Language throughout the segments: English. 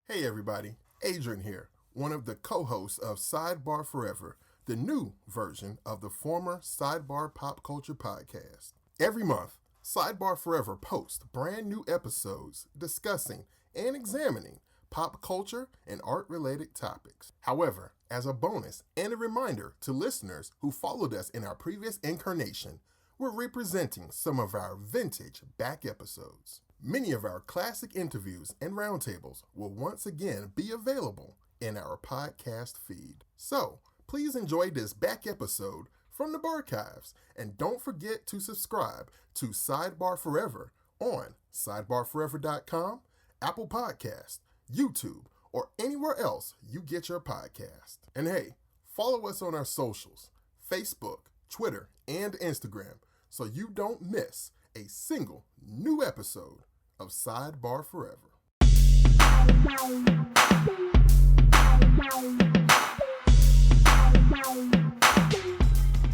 Hey everybody, Adrian here, one of the co-hosts of Sidebar Forever, the new version of the former Sidebar Pop Culture podcast. Every month, Sidebar Forever posts brand new episodes discussing and examining pop culture and art-related topics. However, as a bonus and a reminder to listeners who followed us in our previous incarnation, we're representing some of our vintage back episodes. Many of our classic interviews and roundtables will once again be available in our podcast feed. So, please enjoy this back episode from the Barchives, and don't forget to subscribe to Sidebar Forever on sidebarforever.com, Apple Podcasts, YouTube, or anywhere else you get your podcast. And hey, follow us on our socials, Facebook, Twitter, and Instagram, so you don't miss a single new episode of Sidebar Forever.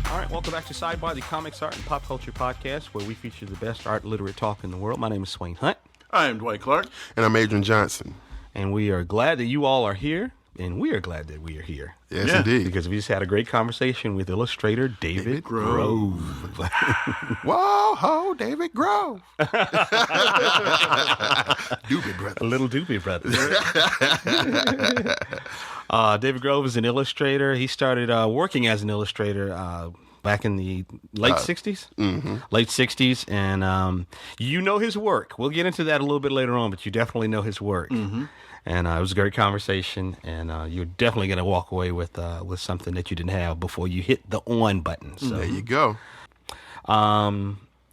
All right, welcome back to Sidebar, the comics, art, and pop culture podcast, where we feature the best art literate talk in the world. My name is Swain. I am Dwight Clark. And I'm Adrian Johnson. And we are glad that you all are here, and we are glad that we are here. Yes, indeed. Because we just had a great conversation with illustrator David Grove. Whoa, ho, David Grove. Doobie Brothers. A little Doobie Brothers. David Grove is an illustrator. He started working as an illustrator back in the late 60s? Mm-hmm. Late 60s, and you know his work. We'll get into that a little bit later on, but you definitely know his work. Mm-hmm. And it was a great conversation, and you're definitely going to walk away with something that you didn't have before you hit the on button. So, there you go.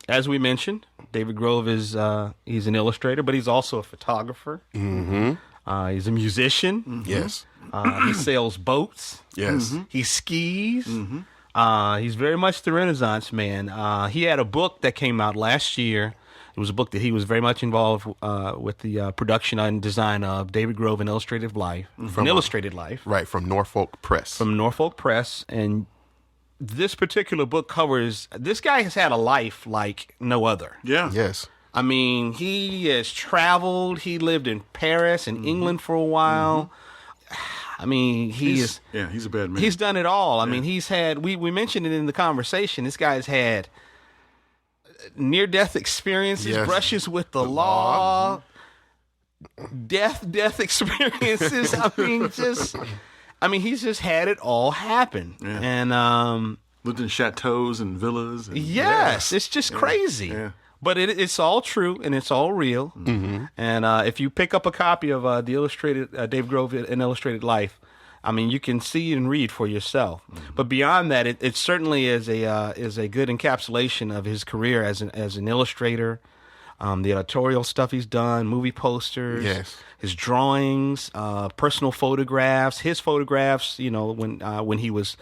As we mentioned, David Grove is he's an illustrator, but he's also a photographer. Mm-hmm. He's a musician. Mm-hmm. Yes. He sails boats. Yes. Mm-hmm. He skis. Mm-hmm. He's very much the Renaissance man. He had a book that came out last year. It was a book that he was very much involved with the production and design of, David Grove, An Illustrated Life. From An Illustrated Life. Right, from Norfolk Press. From Norfolk Press. And this particular book covers, this guy has had a life like no other. Yeah. Yes. I mean, he has traveled. He lived in Paris and England for a while. I mean, he's a bad man. He's done it all. I mean, he's had, we mentioned it in the conversation, this guy's had near-death experiences, Yes. Brushes with the law, death experiences. He's just had it all happen. Yeah. And lived in chateaus and villas. And, yes, it's just crazy. Yeah. But it's all true and it's all real. Mm-hmm. And if you pick up a copy of the illustrated Dave Grove, An Illustrated Life, I mean, you can see and read for yourself. Mm-hmm. But beyond that, it certainly is a good encapsulation of his career as an illustrator. The editorial stuff he's done, movie posters, Yes. his drawings, personal photographs, his photographs. You know, when he was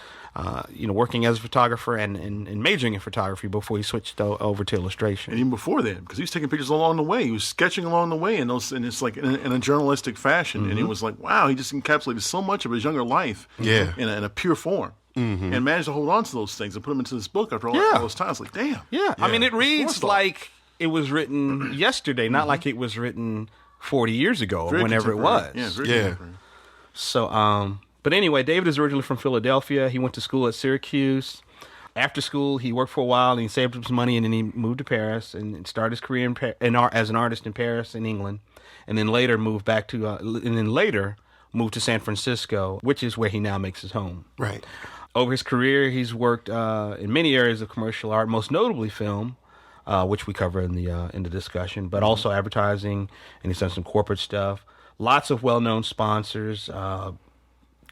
working as a photographer and majoring in photography before he switched over to illustration. And even before that, because he was taking pictures along the way. He was sketching along the way, and it's like in a journalistic fashion. And it was like, wow, he just encapsulated so much of his younger life in a pure form. Mm-hmm. And managed to hold on to those things and put them into this book after all those times. Like, damn. Yeah. I mean, it reads like it was written yesterday, not like it was written 40 years ago or whenever it was. Yeah, very contemporary. So, but anyway, David is originally from Philadelphia. He went to school at Syracuse. After school, he worked for a while, and he saved up some money, and then he moved to Paris and started his career as an artist in Paris and England, and then later moved to San Francisco, which is where he now makes his home. Right. Over his career, he's worked in many areas of commercial art, most notably film, which we cover in the discussion, but also advertising, and he's done some corporate stuff. Lots of well-known sponsors: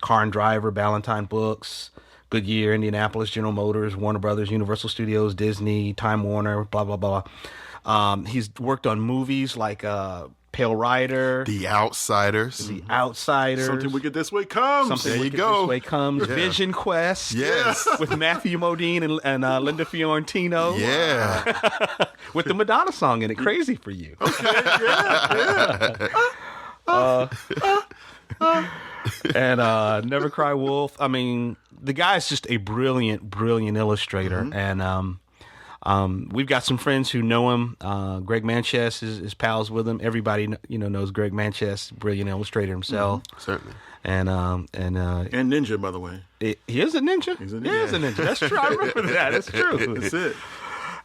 Car and Driver, Ballantine Books, Goodyear, Indianapolis, General Motors, Warner Brothers, Universal Studios, Disney, Time Warner, blah blah blah. He's worked on movies like Pale Rider, The Outsiders. Something Wicked This Way Comes. Something There you Wicked go. This Way Comes. Yeah. Vision Quest. Yes. With Matthew Modine and Linda Fiorentino. Yeah. With the Madonna song in it, Crazy for You. And Never Cry Wolf. I mean, the guy's just a brilliant illustrator. And We've got some friends who know him. Greg Manchess is pals with him. Everybody knows Greg Manchess, brilliant illustrator himself. Certainly. And Ninja, by the way. He is a ninja. He's a ninja. He is a ninja. That's true. I remember that. That's true. That's it.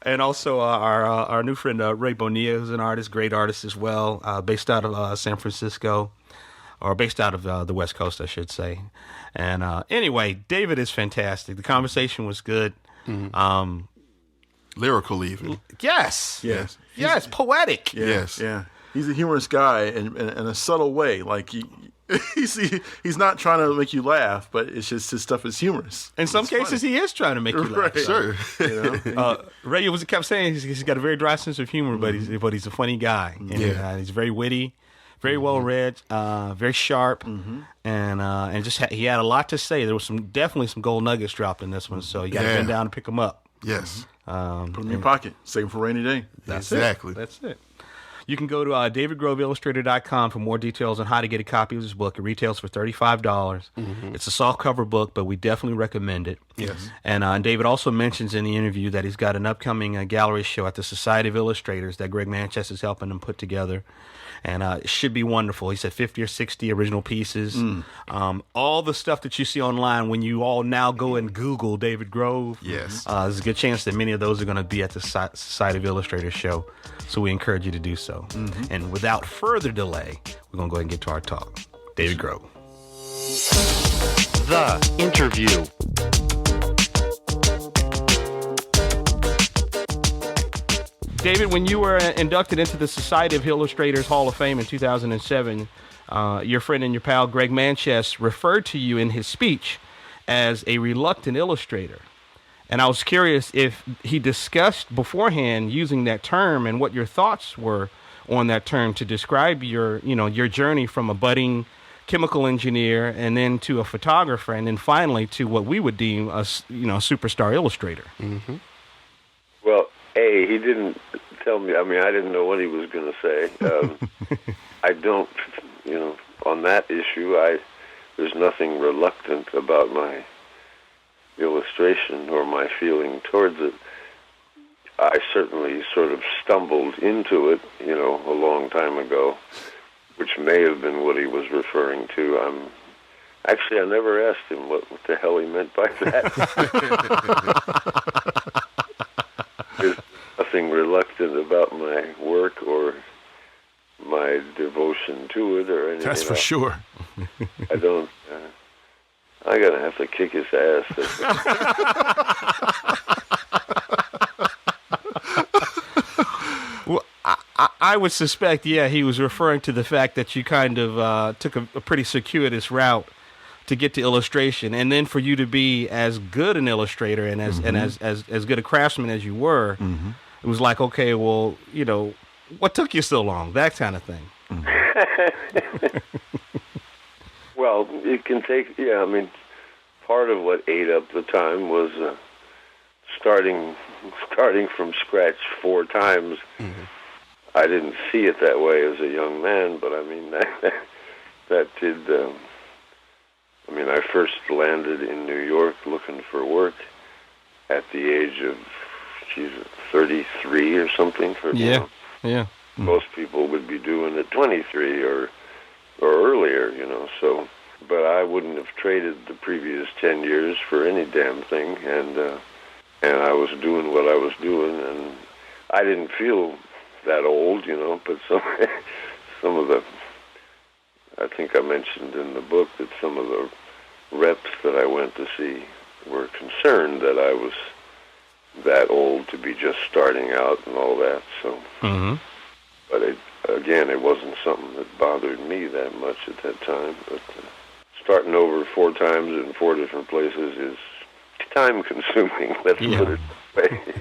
And also our new friend Ray Bonilla, who's an artist, great artist as well, based out of San Francisco, or based out of the West Coast, I should say. And anyway, David is fantastic. The conversation was good. Lyrical, even. Yes. Poetic. Yeah, Yes. Yeah. He's a humorous guy in a subtle way. Like he's not trying to make you laugh, but it's just his stuff is humorous. In some cases, he is trying to make you laugh. Right. Sure. Ray kept saying he's got a very dry sense of humor, but he's a funny guy. And he's very witty, very well read, very sharp, and just he had a lot to say. There was definitely some gold nuggets dropped in this one, so you got to bend down and pick them up. Yes. Put them in your pocket. Save them for a rainy day. Exactly. That's it. You can go to davidgroveillustrator.com for more details on how to get a copy of this book. It retails for $35. It's a softcover book, but we definitely recommend it. Yes. And David also mentions in the interview that he's got an upcoming gallery show at the Society of Illustrators that Greg Manchess is helping him put together. And it should be wonderful. He said 50 or 60 original pieces. All the stuff that you see online when you all now go and Google David Grove. Yes. There's a good chance that many of those are going to be at the Society of Illustrators show. So we encourage you to do so. And without further delay, we're going to go ahead and get to our talk. David Grove. The interview. David, when you were inducted into the Society of Illustrators Hall of Fame in 2007, your friend and your pal Greg Manchess referred to you in his speech as a reluctant illustrator. And I was curious if he discussed beforehand using that term and what your thoughts were on that term to describe your journey from a budding chemical engineer and then to a photographer and then finally to what we would deem a superstar illustrator. Well, he didn't tell me. I mean, I didn't know what he was going to say. I don't, on that issue, there's nothing reluctant about my illustration or my feeling towards it. I certainly sort of stumbled into it, a long time ago, which may have been what he was referring to. I never asked him what the hell he meant by that. There's nothing reluctant about my work or my devotion to it or anything. That's for sure. I don't. I'm going to have to kick his ass. Well, I would suspect, he was referring to the fact that you kind of took a pretty circuitous route to get to illustration, and then for you to be as good an illustrator and as good a craftsman as you were, it was like, okay, well, what took you so long? That kind of thing. Well, it can take, part of what ate up the time was starting from scratch 4 times. I didn't see it that way as a young man, but that did. I first landed in New York looking for work at the age of 33 or something. Most people would be doing it 23 or earlier, so. But I wouldn't have traded the previous 10 years for any damn thing, and I was doing what I was doing, and I didn't feel that old, but some of the, I think I mentioned in the book that some of the reps that I went to see were concerned that I was that old to be just starting out and all that, so. But it wasn't something that bothered me that much at that time, but starting over 4 times in 4 different places is time-consuming, let's put it that way.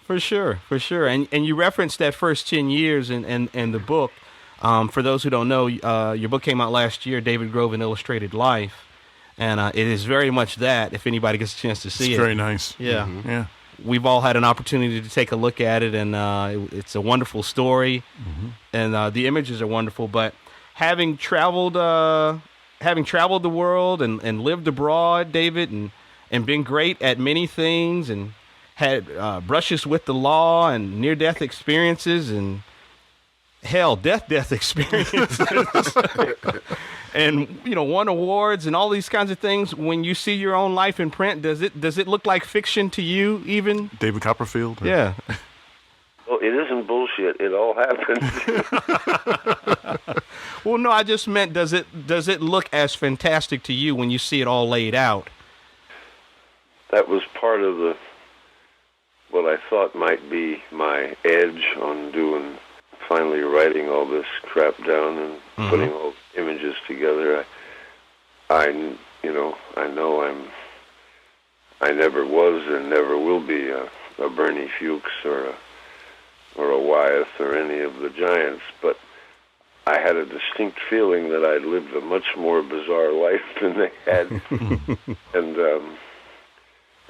For sure. And you referenced that first 10 years in the book. For those who don't know, your book came out last year, David Grove, An Illustrated Life. And it is very much that, if anybody gets a chance to see it. It's very nice. Yeah. We've all had an opportunity to take a look at it, and it's a wonderful story. And the images are wonderful. But having traveled the world and lived abroad, David, and been great at many things, and had brushes with the law and near-death experiences and death experiences and, won awards and all these kinds of things. When you see your own life in print, does it look like fiction to you even? David Copperfield? Yeah. Well, it isn't bullshit. It all happened. Well, no, I just meant, does it look as fantastic to you when you see it all laid out? That was part of what I thought might be my edge on finally writing all this crap down and putting all the images together. I never was and never will be a Bernie Fuchs or a Wyeth or any of the giants, but I had a distinct feeling that I'd lived a much more bizarre life than they had,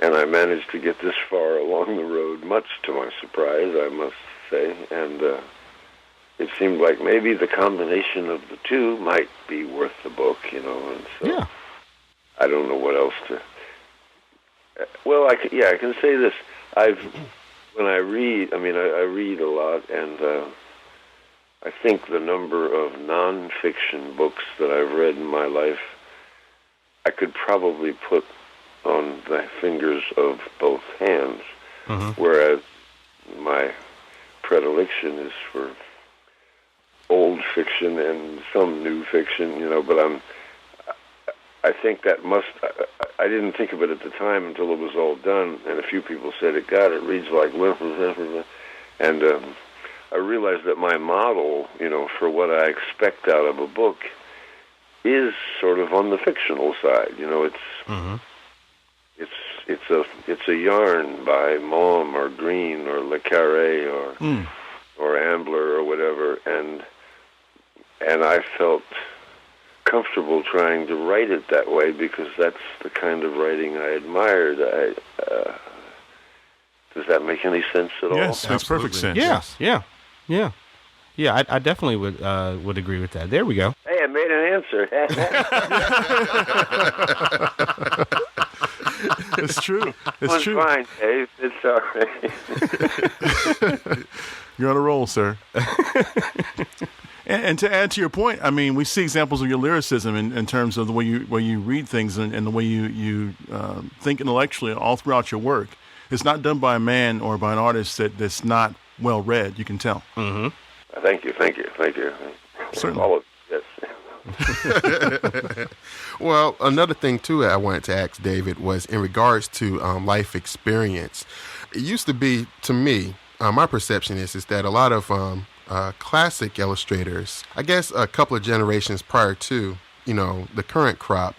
and I managed to get this far along the road, much to my surprise, I must say, and it seemed like maybe the combination of the two might be worth the book, and so yeah. I don't know what else to. Well, I can say this. When I read, I read a lot, and I think the number of nonfiction books that I've read in my life, I could probably put on the fingers of both hands, whereas my predilection is for old fiction and some new fiction, but I think that I didn't think of it at the time until it was all done, and a few people said, it reads like, and I realized that my model, for what I expect out of a book is sort of on the fictional side. It's a yarn by Maugham or Green or Le Carré or Ambler or whatever, and I felt comfortable trying to write it that way because that's the kind of writing I admired. Does that make any sense at all? Yes, makes perfect sense. Yeah. I definitely would agree with that. There we go. Hey, I made an answer. It's true. It's true. Fine, Dave. It's all right. You're on a roll, sir. And to add to your point, we see examples of your lyricism in terms of the way you read things and the way you think intellectually all throughout your work. It's not done by a man or by an artist that's not well read. You can tell. Mm-hmm. Thank you. Certainly. All of yes. Well, another thing too I wanted to ask David was in regards to life experience. It used to be, to me, my perception is that a lot of classic illustrators, I guess a couple of generations prior to, the current crop,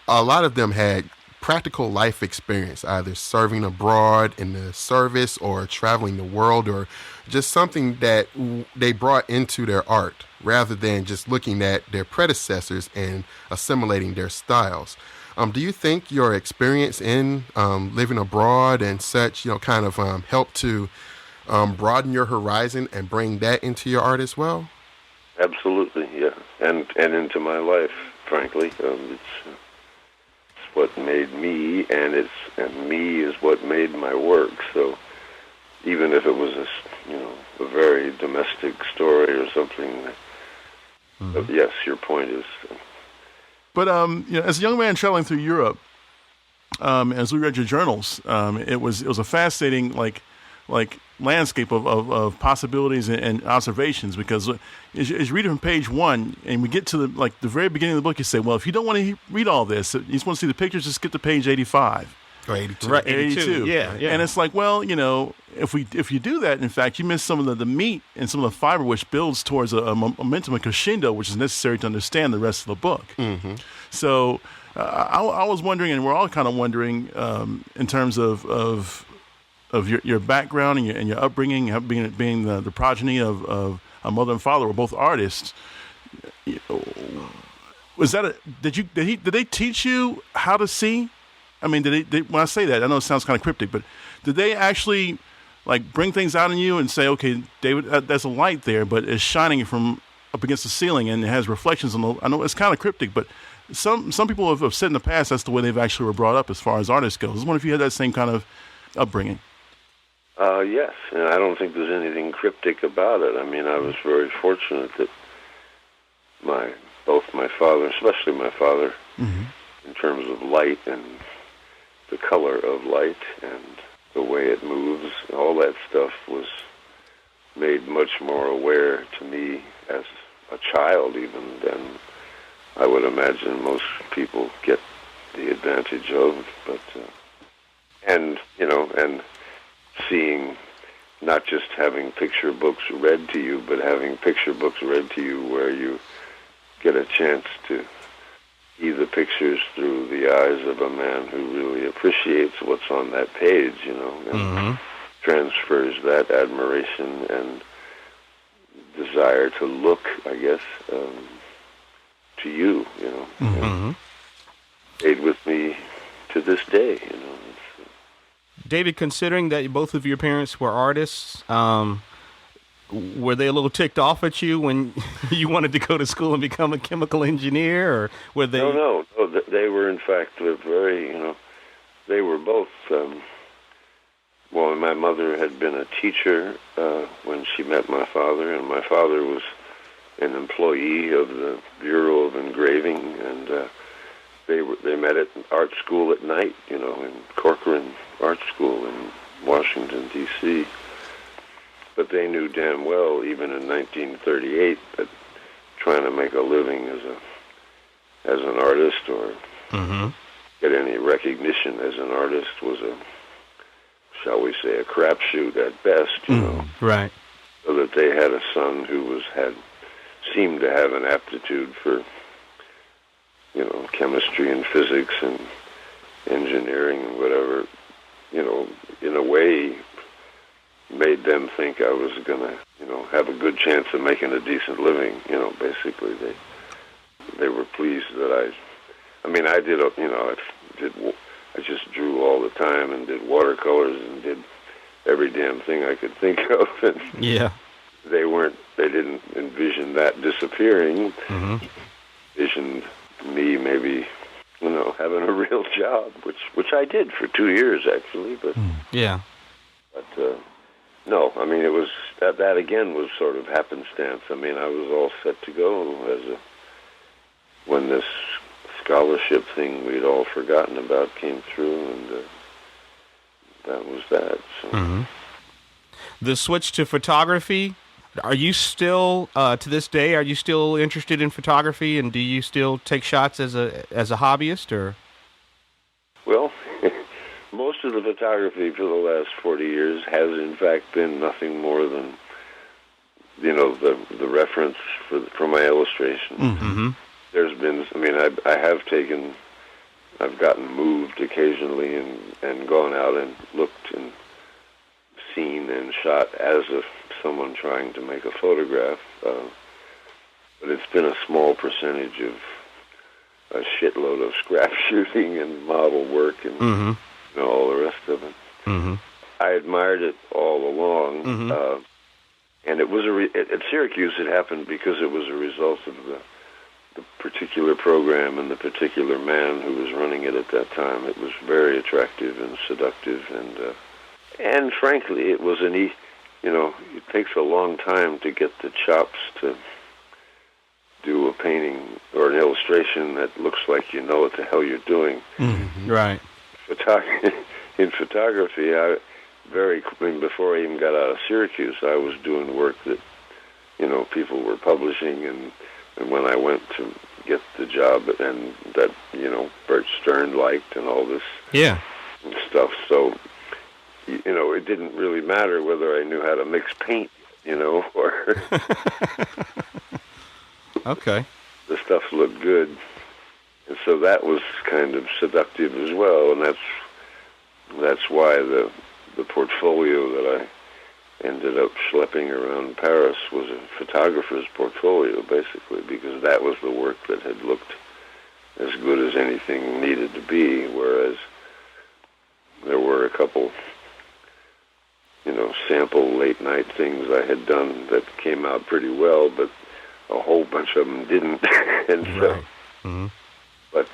a lot of them had practical life experience, either serving abroad in the service or traveling the world, or just something that they brought into their art rather than just looking at their predecessors and assimilating their styles. Do you think your experience in living abroad and such, helped to broaden your horizon and bring that into your art as well? Absolutely, yeah, and into my life, frankly. It's what made me, and me is what made my work. So even if it was a very domestic story or something, yes, your point is. But as a young man traveling through Europe, as we read your journals, it was a fascinating landscape of possibilities and observations, because as you read it from page 1 and we get to the very beginning of the book, you say, well, if you don't want to read all this, you just want to see the pictures, just skip to page 85 or 82. Right, 82. Yeah. And it's like, well, if you do that, in fact, you miss some of the meat and some of the fiber which builds towards a momentum, a crescendo, which is necessary to understand the rest of the book. So I was wondering, and we're all kind of wondering, in terms of your background and your upbringing, being the progeny of a mother and father were both artists. Was that did they teach you how to see? Did they when I say that, I know it sounds kind of cryptic, but did they actually bring things out in you and say, okay, David, there's a light there, but it's shining from up against the ceiling and it has reflections on I know it's kind of cryptic, but some people have said in the past that's the way they've actually were brought up as far as artists go. I was wondering if you had that same kind of upbringing. Yes, and I don't think there's anything cryptic about it. I mean, I was very fortunate that both my father, especially my father, in terms of light and the color of light and the way it moves, all that stuff was made much more aware to me as a child even than I would imagine most people get the advantage of. But and seeing, not just having picture books read to you, but having picture books read to you where you get a chance to see the pictures through the eyes of a man who really appreciates what's on that page, and transfers that admiration and desire to look, I guess, to you, and stayed with me to this day, David, considering that both of your parents were artists, were they a little ticked off at you when you wanted to go to school and become a chemical engineer, or were they? No. They were, in fact, very, they were both. Well, my mother had been a teacher when she met my father, and my father was an employee of the Bureau of Engraving, and they met at art school at night, in Corcoran Art School in Washington, D.C. But they knew damn well, even in 1938, that trying to make a living as an artist or get any recognition as an artist was shall we say, a crapshoot at best, Right. So that they had a son who seemed to have an aptitude for, chemistry and physics and engineering and whatever, in a way made them think I was going to, have a good chance of making a decent living. Basically they were pleased that I did, I just drew all the time and did watercolors and did every damn thing I could think of. And they didn't envision that disappearing. Envisioned me maybe, having a real job, which I did for 2 years actually, but no, it was that again was sort of happenstance. I was all set to go when this scholarship thing we'd all forgotten about came through, and that was that. So. The switch to photography. Are you still, to this day, are you still interested in photography, and do you still take shots as a hobbyist, or? Well, most of the photography for the last 40 years has, in fact, been nothing more than, the reference for my illustration. There's been, I've gotten moved occasionally and gone out and looked and seen and shot as someone trying to make a photograph, but it's been a small percentage of a shitload of scrap shooting and model work and all the rest of it. I admired it all along, and it was at Syracuse. It happened because it was a result of the particular program and the particular man who was running it at that time. It was very attractive and seductive, and frankly, it was it takes a long time to get the chops to do a painting or an illustration that looks like you know what the hell you're doing. Right. In photography, before I even got out of Syracuse, I was doing work that, people were publishing, and when I went to get the job, and that, Bert Stern liked and all this stuff, so... it didn't really matter whether I knew how to mix paint, or... Okay. The stuff looked good. And so that was kind of seductive as well, and that's why the portfolio that I ended up schlepping around Paris was a photographer's portfolio, basically, because that was the work that had looked as good as anything needed to be, whereas there were a couple... sample late-night things I had done that came out pretty well, but a whole bunch of them didn't. And so, but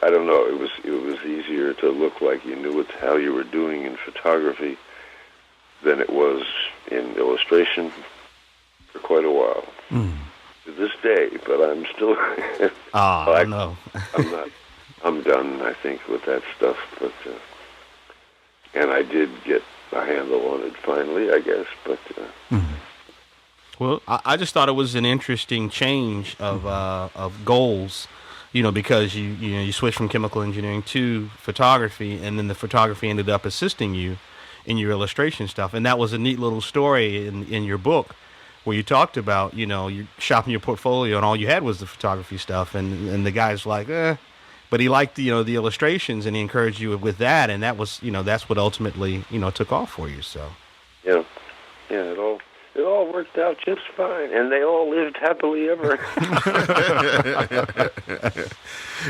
I don't know. It was easier to look like you knew what the hell you were doing in photography than it was in illustration for quite a while. To this day, but I'm still... no. I'm done, I think, with that stuff, but... and I did get a handle on it finally, I guess, but... Well, I just thought it was an interesting change of goals, because you switched from chemical engineering to photography, and then the photography ended up assisting you in your illustration stuff. And that was a neat little story in your book where you talked about, you're shopping your portfolio and all you had was the photography stuff. And the guy's like, but he liked, the illustrations, and he encouraged you with that. And that was, that's what ultimately, took off for you. So. Yeah. Yeah, it all worked out just fine, and they all lived happily ever.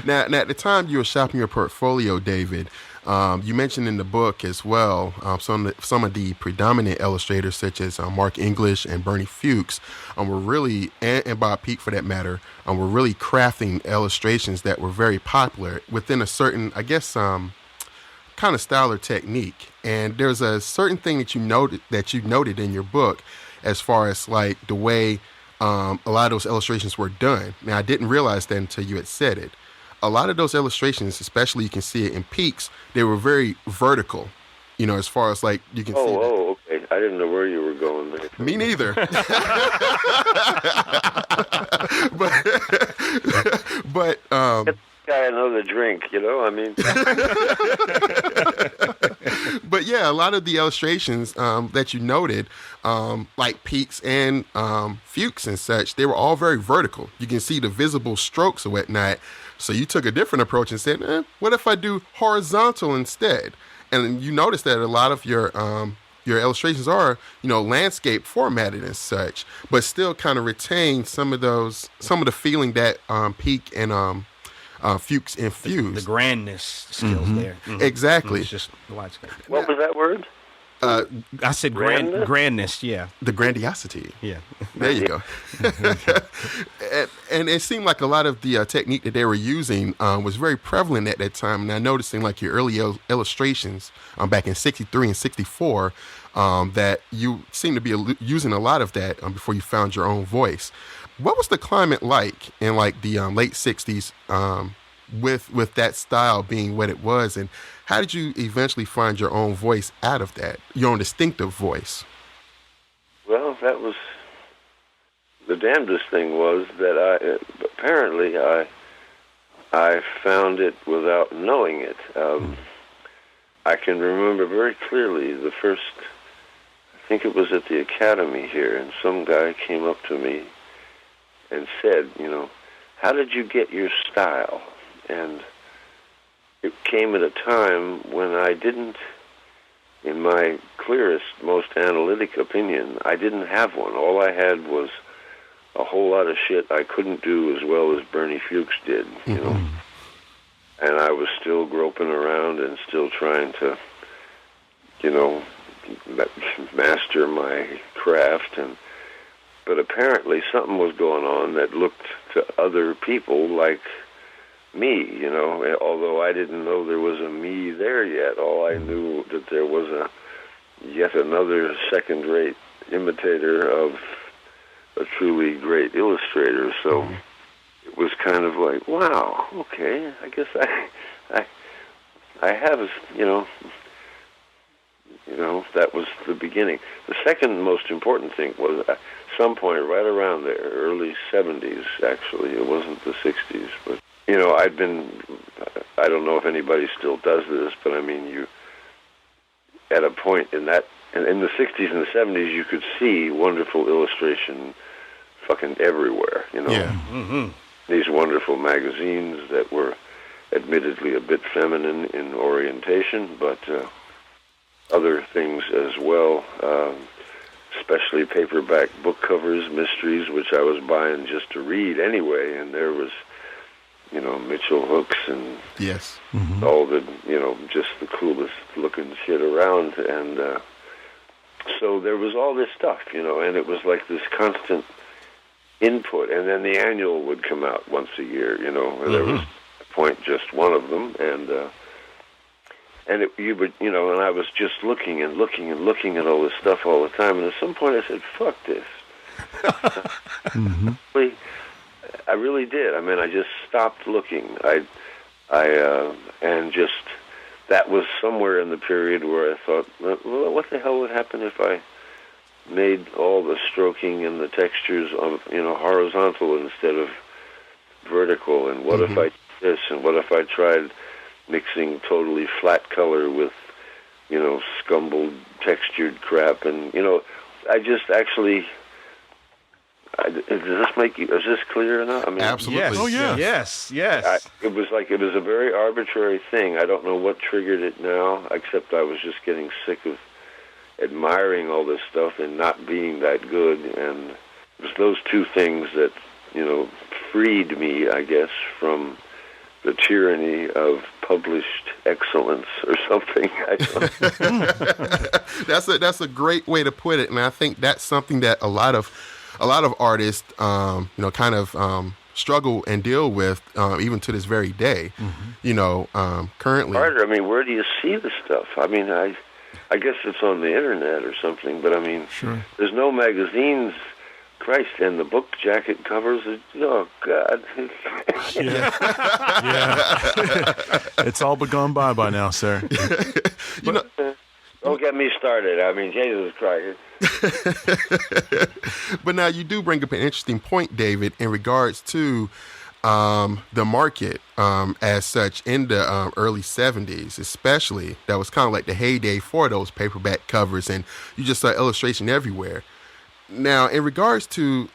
Now, at the time you were shopping your portfolio, David, you mentioned in the book as well some of the predominant illustrators, such as Mark English and Bernie Fuchs, were really, and Bob Peak for that matter, were really crafting illustrations that were very popular within a certain, I guess, kind of style or technique. And there's a certain thing that you noted in your book, as far as like the way a lot of those illustrations were done. Now, I didn't realize that until you had said it. A lot of those illustrations, especially you can see it in Peaks, they were very vertical, as far as like you can see. Oh, okay. I didn't know where you were going there. Me neither. but Guy another drink, I mean. But yeah, a lot of the illustrations that you noted, like Peaks and Fuchs and such, they were all very vertical. You can see the visible strokes and whatnot. So you took a different approach and said, what if I do horizontal instead? And you notice that a lot of your illustrations are, landscape formatted and such, but still kind of retain some of the feeling that Peak and Fuchs infused. The grandness skills there. Mm-hmm. Exactly. It's just the landscape. What was that word? I said grandness, yeah. The grandiosity. Yeah. There you go. and it seemed like a lot of the technique that they were using was very prevalent at that time. And I noticing like your early illustrations back in 63 and 64 that you seem to be using a lot of that before you found your own voice. What was the climate like in like the late 60s with that style being what it was, and how did you eventually find your own voice out of that, your own distinctive voice? Well, that was the damnedest thing was that I found it without knowing it. I can remember very clearly the first, I think it was at the Academy here, and some guy came up to me and said, how did you get your style? And it came at a time when I didn't, in my clearest, most analytic opinion, I didn't have one. All I had was a whole lot of shit I couldn't do as well as Bernie Fuchs did, And I was still groping around and still trying to, master my craft. But apparently something was going on that looked to other people like me, although I didn't know there was a me there yet. All I knew that there was yet another second-rate imitator of a truly great illustrator. So it was kind of like, wow, okay, I guess I have, that was the beginning. The second most important thing was at some point right around there, early 70s, actually. It wasn't the 60s, but, I don't know if anybody still does this, but I mean, you, at a point in the 60s and the 70s, you could see wonderful illustration fucking everywhere, Yeah. Mm-hmm. These wonderful magazines that were admittedly a bit feminine in orientation, but other things as well, especially paperback book covers, mysteries, which I was buying just to read anyway, and there was, Mitchell Hooks and yes, all the, just the coolest looking shit around, and so there was all this stuff, and it was like this constant input, and then the annual would come out once a year, and there was a point, just one of them, and and you would, and I was just looking and looking and looking at all this stuff all the time. And at some point, I said, "Fuck this." Mm-hmm. I really did. I mean, I just stopped looking. And just that was somewhere in the period where I thought, well, what the hell would happen if I made all the stroking and the textures on, horizontal instead of vertical? And what if I did this? And what if I tried mixing totally flat color with, scumbled textured crap? And, I just actually... Does this make you? Is this clear enough? I mean, absolutely. Yes. Oh yeah. Yes. It was a very arbitrary thing. I don't know what triggered it now, except I was just getting sick of admiring all this stuff and not being that good. And it was those two things that freed me, I guess, from the tyranny of published excellence or something. I don't That's a great way to put it, and I think that's something that a lot of artists, kind of struggle and deal with, even to this very day. Currently. Harder. I mean, where do you see the stuff? I mean, I guess it's on the internet or something, but I mean, sure. There's no magazines. Christ, and the book jacket covers. Oh God. Yeah. It's all begun by now, sir. Don't get me started. I mean, Jesus Christ. But now you do bring up an interesting point, David, in regards to the market as such in the early 70s, especially. That was kind of like the heyday for those paperback covers, and you just saw illustration everywhere. Now, in regards to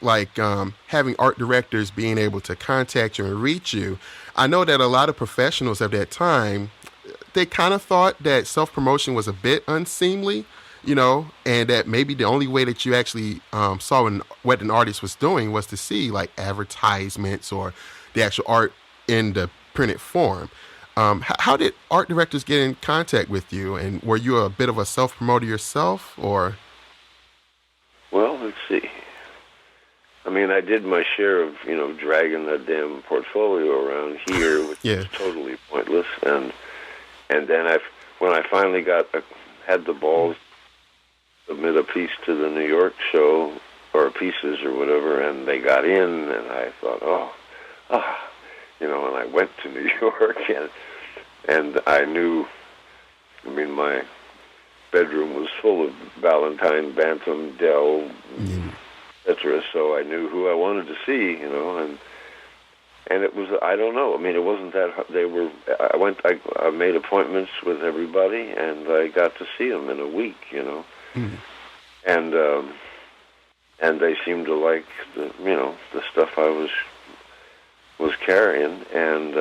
having art directors being able to contact you and reach you, I know that a lot of professionals at that time, they kind of thought that self-promotion was a bit unseemly, and that maybe the only way that you actually saw what an artist was doing was to see advertisements or the actual art in the printed form. How did art directors get in contact with you, and were you a bit of a self-promoter yourself, or? Well, let's see. I mean, I did my share of, dragging that damn portfolio around here, which is totally pointless. And then when I finally had the balls to submit a piece to the New York show, or pieces or whatever, and they got in, and I thought, and I went to New York, and I knew, my bedroom was full of Valentine, Bantam, Dell, etc. So I knew who I wanted to see, and it was, I don't know. I mean, it wasn't that I made appointments with everybody, and I got to see them in a week, and they seemed to like the stuff I was carrying, and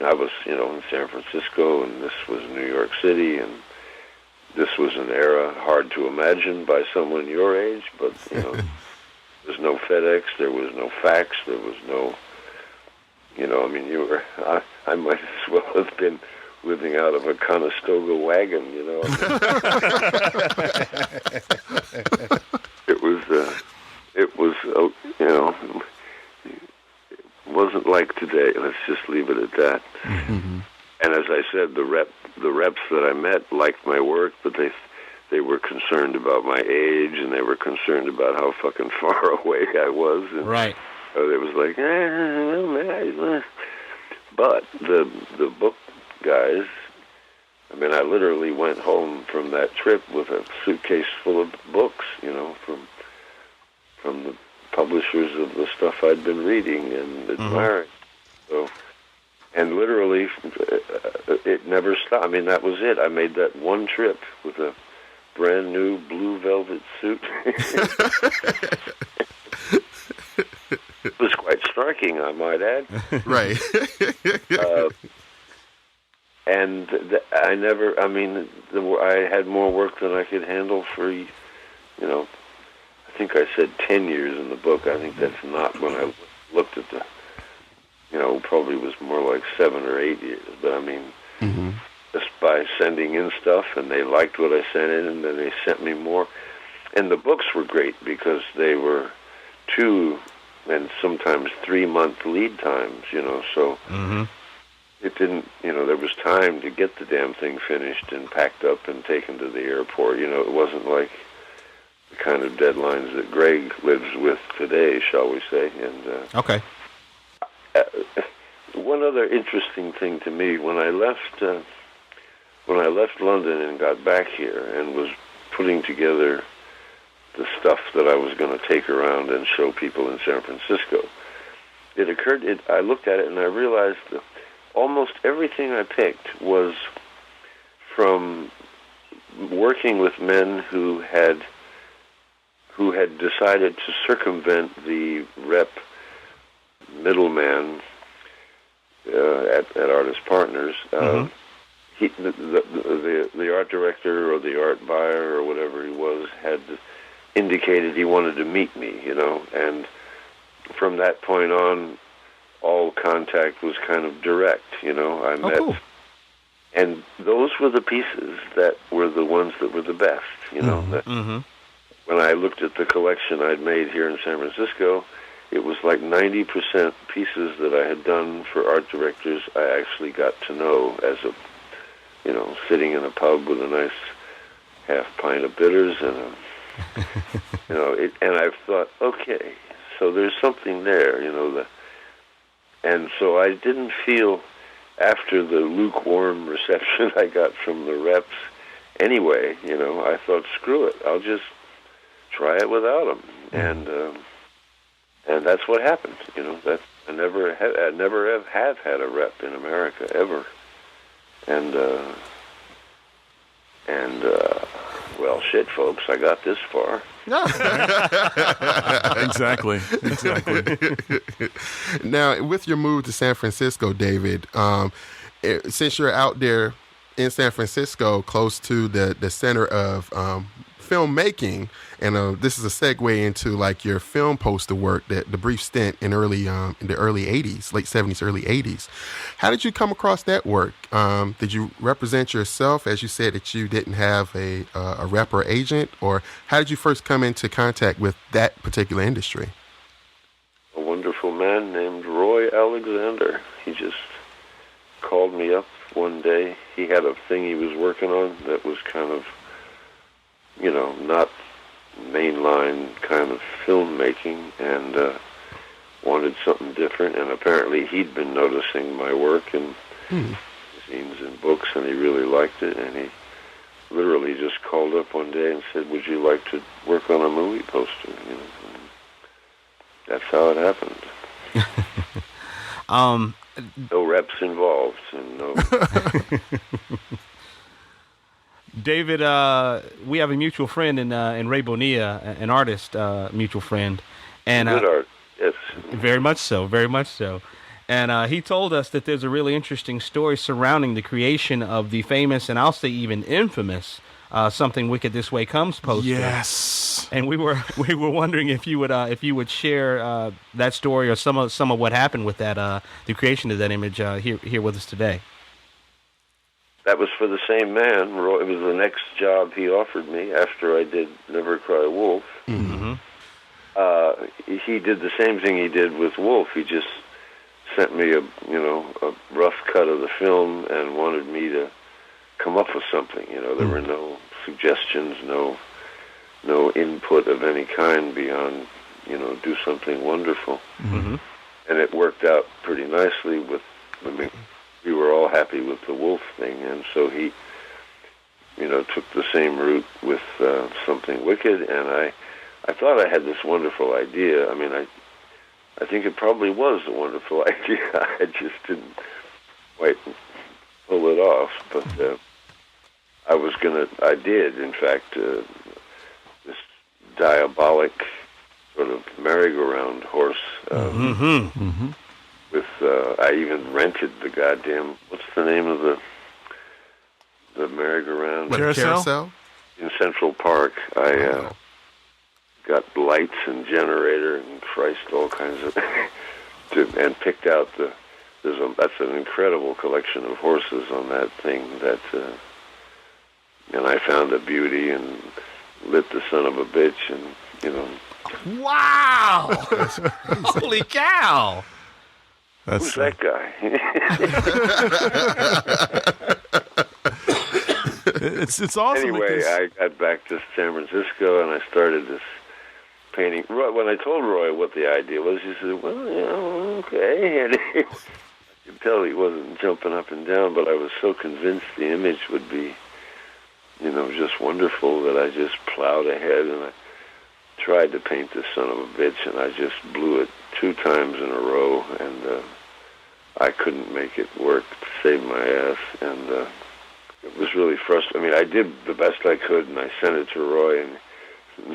I was, in San Francisco, and this was New York City, and this was an era hard to imagine by someone your age, but, there's no FedEx, there was no fax, there was no, I might as well have been living out of a Conestoga wagon, It wasn't like today. Let's just leave it at that. Mm-hmm. And as I said, the reps that I met liked my work, but they were concerned about my age, and they were concerned about how fucking far away I was. And right. So it was like, man. But the book guys, I literally went home from that trip with a suitcase full of books, from the publishers of the stuff I'd been reading and admiring. So, and literally, it never stopped. That was it. I made that one trip with a brand new blue velvet suit. It was quite striking, I might add. Right. And I never, I had more work than I could handle for, I think I said 10 years in the book. I think that's not when I looked at the, probably was more like 7 or 8 years. But just by sending in stuff, and they liked what I sent in, and then they sent me more. And the books were great because they were 2 and sometimes 3 month lead times, so, it didn't, there was time to get the damn thing finished and packed up and taken to the airport. It wasn't like the kind of deadlines that Greg lives with today, shall we say. And okay. One other interesting thing to me, when I left London and got back here and was putting together the stuff that I was going to take around and show people in San Francisco, I looked at it and I realized that almost everything I picked was from working with men who had decided to circumvent the rep middleman at Artist Partners. The art director or the art buyer or whatever he was had indicated he wanted to meet me, and from that point on, all contact was kind of direct, I met. Cool. And those were the pieces that were the ones that were the best, When I looked at the collection I'd made here in San Francisco, it was like 90% pieces that I had done for art directors I actually got to know as sitting in a pub with a nice half pint of bitters and and I've thought, okay, so there's something there, and so I didn't feel, after the lukewarm reception I got from the reps anyway, I thought, screw it, I'll just try it without them, and that's what happened. That I never have had a rep in America ever, and well, shit, folks, I got this far. Exactly. Now, with your move to San Francisco, David, since you're out there in San Francisco, close to the center of filmmaking, and this is a segue into like your film poster work, the brief stint in the early 80s, late 70s, early 80s. How did you come across that work? Did you represent yourself, as you said that you didn't have a rep or agent, or how did you first come into contact with that particular industry? A wonderful man named Roy Alexander. He just called me up one day. He had a thing he was working on that was kind of, not mainline kind of filmmaking, and wanted something different. And apparently he'd been noticing my work in magazines and books, and he really liked it. And he literally just called up one day and said, "Would you like to work on a movie poster?" And that's how it happened. No reps involved, and no. David, we have a mutual friend in Ray Bonilla, an artist, mutual friend, and good art, yes, very much so. And he told us that there's a really interesting story surrounding the creation of the famous, and I'll say even infamous, "Something Wicked This Way Comes" poster. Yes. And we were wondering if you would share that story or some of what happened with that, the creation of that image here with us today. That was for the same man. It was the next job he offered me after I did Never Cry Wolf. Mm-hmm. He did the same thing he did with Wolf. He just sent me a rough cut of the film and wanted me to come up with something. There were no suggestions, no input of any kind beyond do something wonderful. Mm-hmm. And it worked out pretty nicely with. We were all happy with the Wolf thing, and so he, took the same route with Something Wicked, and I thought I had this wonderful idea. I mean, I think it probably was a wonderful idea. I just didn't quite pull it off, but I did, in fact, this diabolic sort of merry-go-round horse. With I even rented the goddamn, what's the name of the merry-go-round? Carousel? In Central Park. I got lights and generator and Christ, all kinds of and picked out that's an incredible collection of horses on that thing and I found a beauty and lit the son of a bitch, and Wow! Holy cow! Who's that guy? It's awesome. Anyway, I got back to San Francisco and I started this painting. When I told Roy what the idea was, he said, "Well, okay." And I could tell he wasn't jumping up and down, but I was so convinced the image would be, just wonderful that I just plowed ahead and I tried to paint this son of a bitch, and I just blew it 2 times in a row, and I couldn't make it work to save my ass, and it was really frustrating. I mean, I did the best I could, and I sent it to Roy, and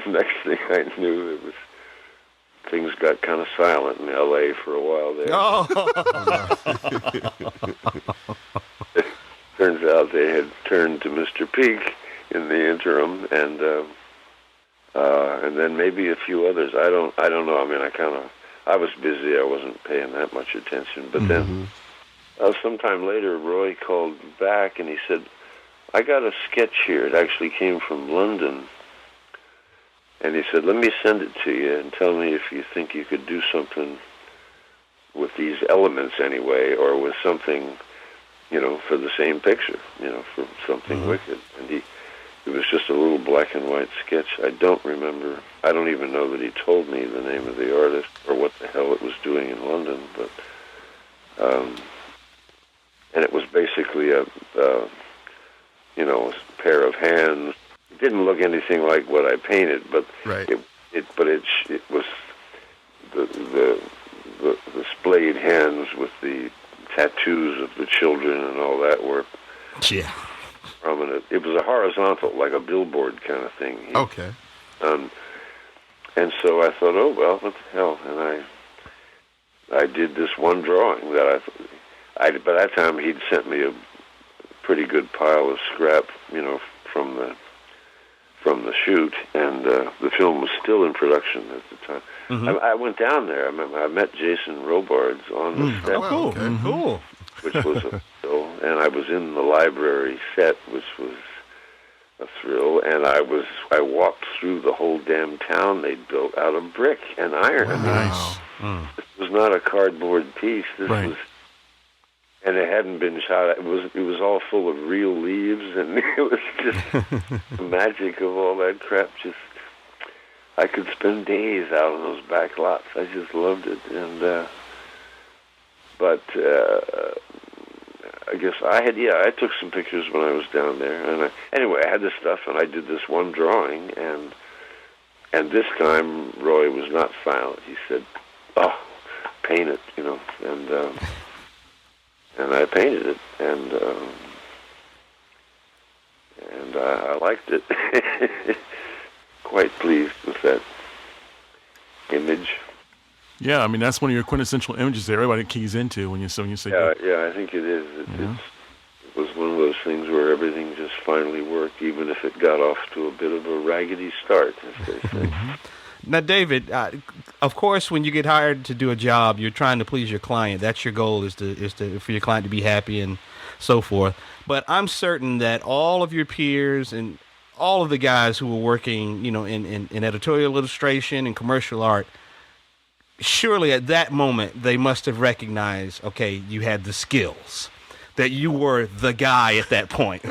the next thing I knew, things got kind of silent in L.A. for a while there. It turns out they had turned to Mr. Peak in the interim, and then maybe a few others. I don't know. I mean, I was busy. I wasn't paying that much attention. But then, sometime later, Roy called back and he said, "I got a sketch here. It actually came from London." And he said, "Let me send it to you and tell me if you think you could do something with these elements anyway, or with something, for the same picture, for something wicked." And it was just a little black and white sketch. I don't remember. I don't even know that he told me the name of the artist or what the hell it was doing in London. But and it was basically a pair of hands. It didn't look anything like what I painted, but it was the splayed hands with the tattoos of the children and all that were prominent. It was a horizontal, like a billboard kind of thing. Okay. And so I thought, oh well, what the hell? And I did this one drawing that by that time he'd sent me a pretty good pile of scrap, from the shoot, and the film was still in production at the time. I went down there. I met Jason Robards on the set. Oh, cool. Cool. Which was a thrill, and I was in the library set, which was a thrill, and I walked through the whole damn town they'd built out of brick and iron. Wow. Nice. This was not a cardboard piece. This was, and it hadn't been shot. It was all full of real leaves, and it was just the magic of all that crap. I could spend days out on those back lots. I just loved it, and but I guess I took some pictures when I was down there, and anyway, I had this stuff, and I did this one drawing, and this time Roy was not silent. He said, "Oh, paint it," and I painted it, and I liked it. Quite pleased with that image. Yeah, I mean, that's one of your quintessential images that everybody keys into when you say. Yeah, I think it is. It was one of those things where everything just finally worked, even if it got off to a bit of a raggedy start, as they say. Now, David, of course, when you get hired to do a job, you're trying to please your client. That's your goal, is for your client to be happy and so forth. But I'm certain that all of your peers and all of the guys who were working, in editorial illustration and commercial art, surely at that moment they must have recognized, okay, you had the skills, that you were the guy at that point.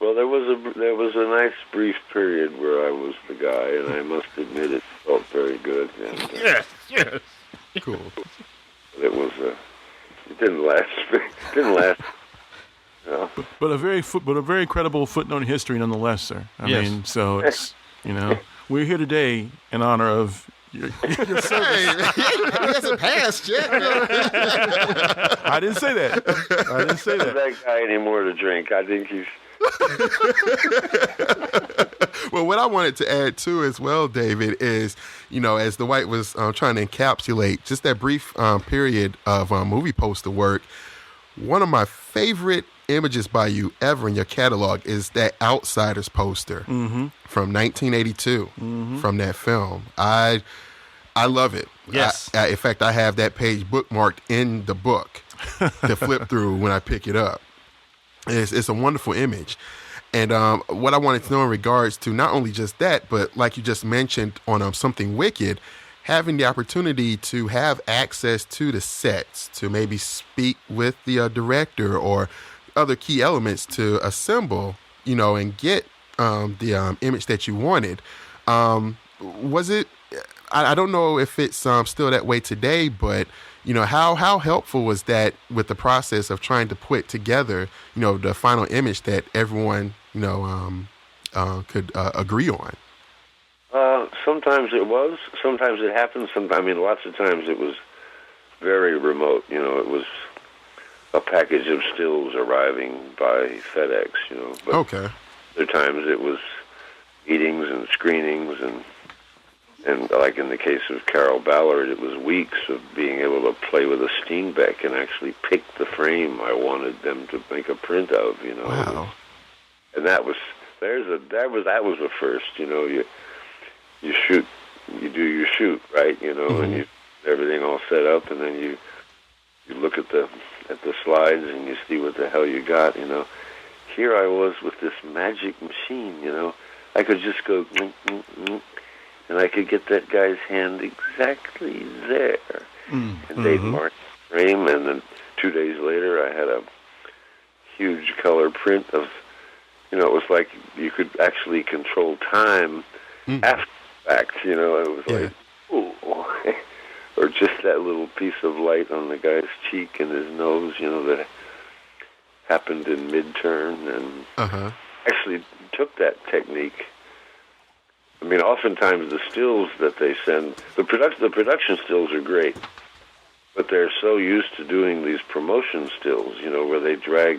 Well, there was a nice brief period where I was the guy, and I must admit it felt very good. And, yes, cool. It was it didn't last. No. But a very credible footnote in history, nonetheless, sir. I mean, so it's we're here today in honor of your service. Hey, he hasn't passed yet. I didn't say that. That guy anymore to drink. I think he's. Well, what I wanted to add too, as well, David, is as Dwight was trying to encapsulate just that brief period of movie poster work. One of my favorite images by you ever in your catalog is that Outsiders poster from 1982 from that film. I love it. Yes. In fact, I have that page bookmarked in the book to flip through when I pick it up. It's a wonderful image. And what I wanted to know in regards to not only just that, but like you just mentioned on Something Wicked, having the opportunity to have access to the sets, to maybe speak with the director or other key elements to assemble, and get the image that you wanted. Was it, I don't know if it's still that way today, but, how helpful was that with the process of trying to put together, the final image that everyone, could agree on? Sometimes it was. Sometimes it happened. Lots of times it was very remote. It was a package of stills arriving by FedEx, But okay. Other times it was meetings and screenings, and like in the case of Carol Ballard, it was weeks of being able to play with a Steenbeck and actually pick the frame I wanted them to make a print of, Wow. And that was a first, You shoot, you do your shoot, right? Mm-hmm. And you everything all set up, and then you look at the slides and you see what the hell you got. Here I was with this magic machine. I could just go, and I could get that guy's hand exactly there, and they'd mark the frame, and then 2 days later I had a huge color print of, it was like you could actually control time after. It was like, ooh, or just that little piece of light on the guy's cheek and his nose, that happened in mid-turn, and actually took that technique. Oftentimes the stills that they send, the production stills are great, but they're so used to doing these promotion stills, where they drag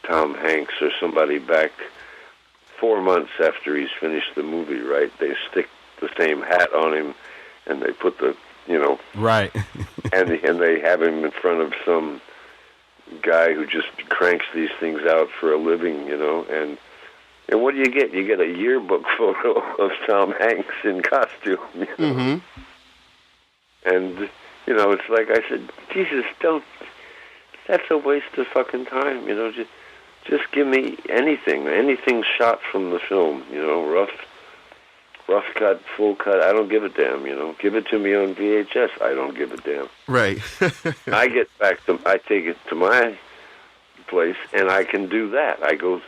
Tom Hanks or somebody back 4 months after he's finished the movie, right? They stick the same hat on him, and they put the, right, and they have him in front of some guy who just cranks these things out for a living, and what do you get? You get a yearbook photo of Tom Hanks in costume, Mm-hmm. And it's like I said, Jesus, don't. That's a waste of fucking time, Just give me anything shot from the film, rough cut, full cut. I don't give a damn, Give it to me on VHS. I don't give a damn. Right. I take it to my place, and I can do that. I go,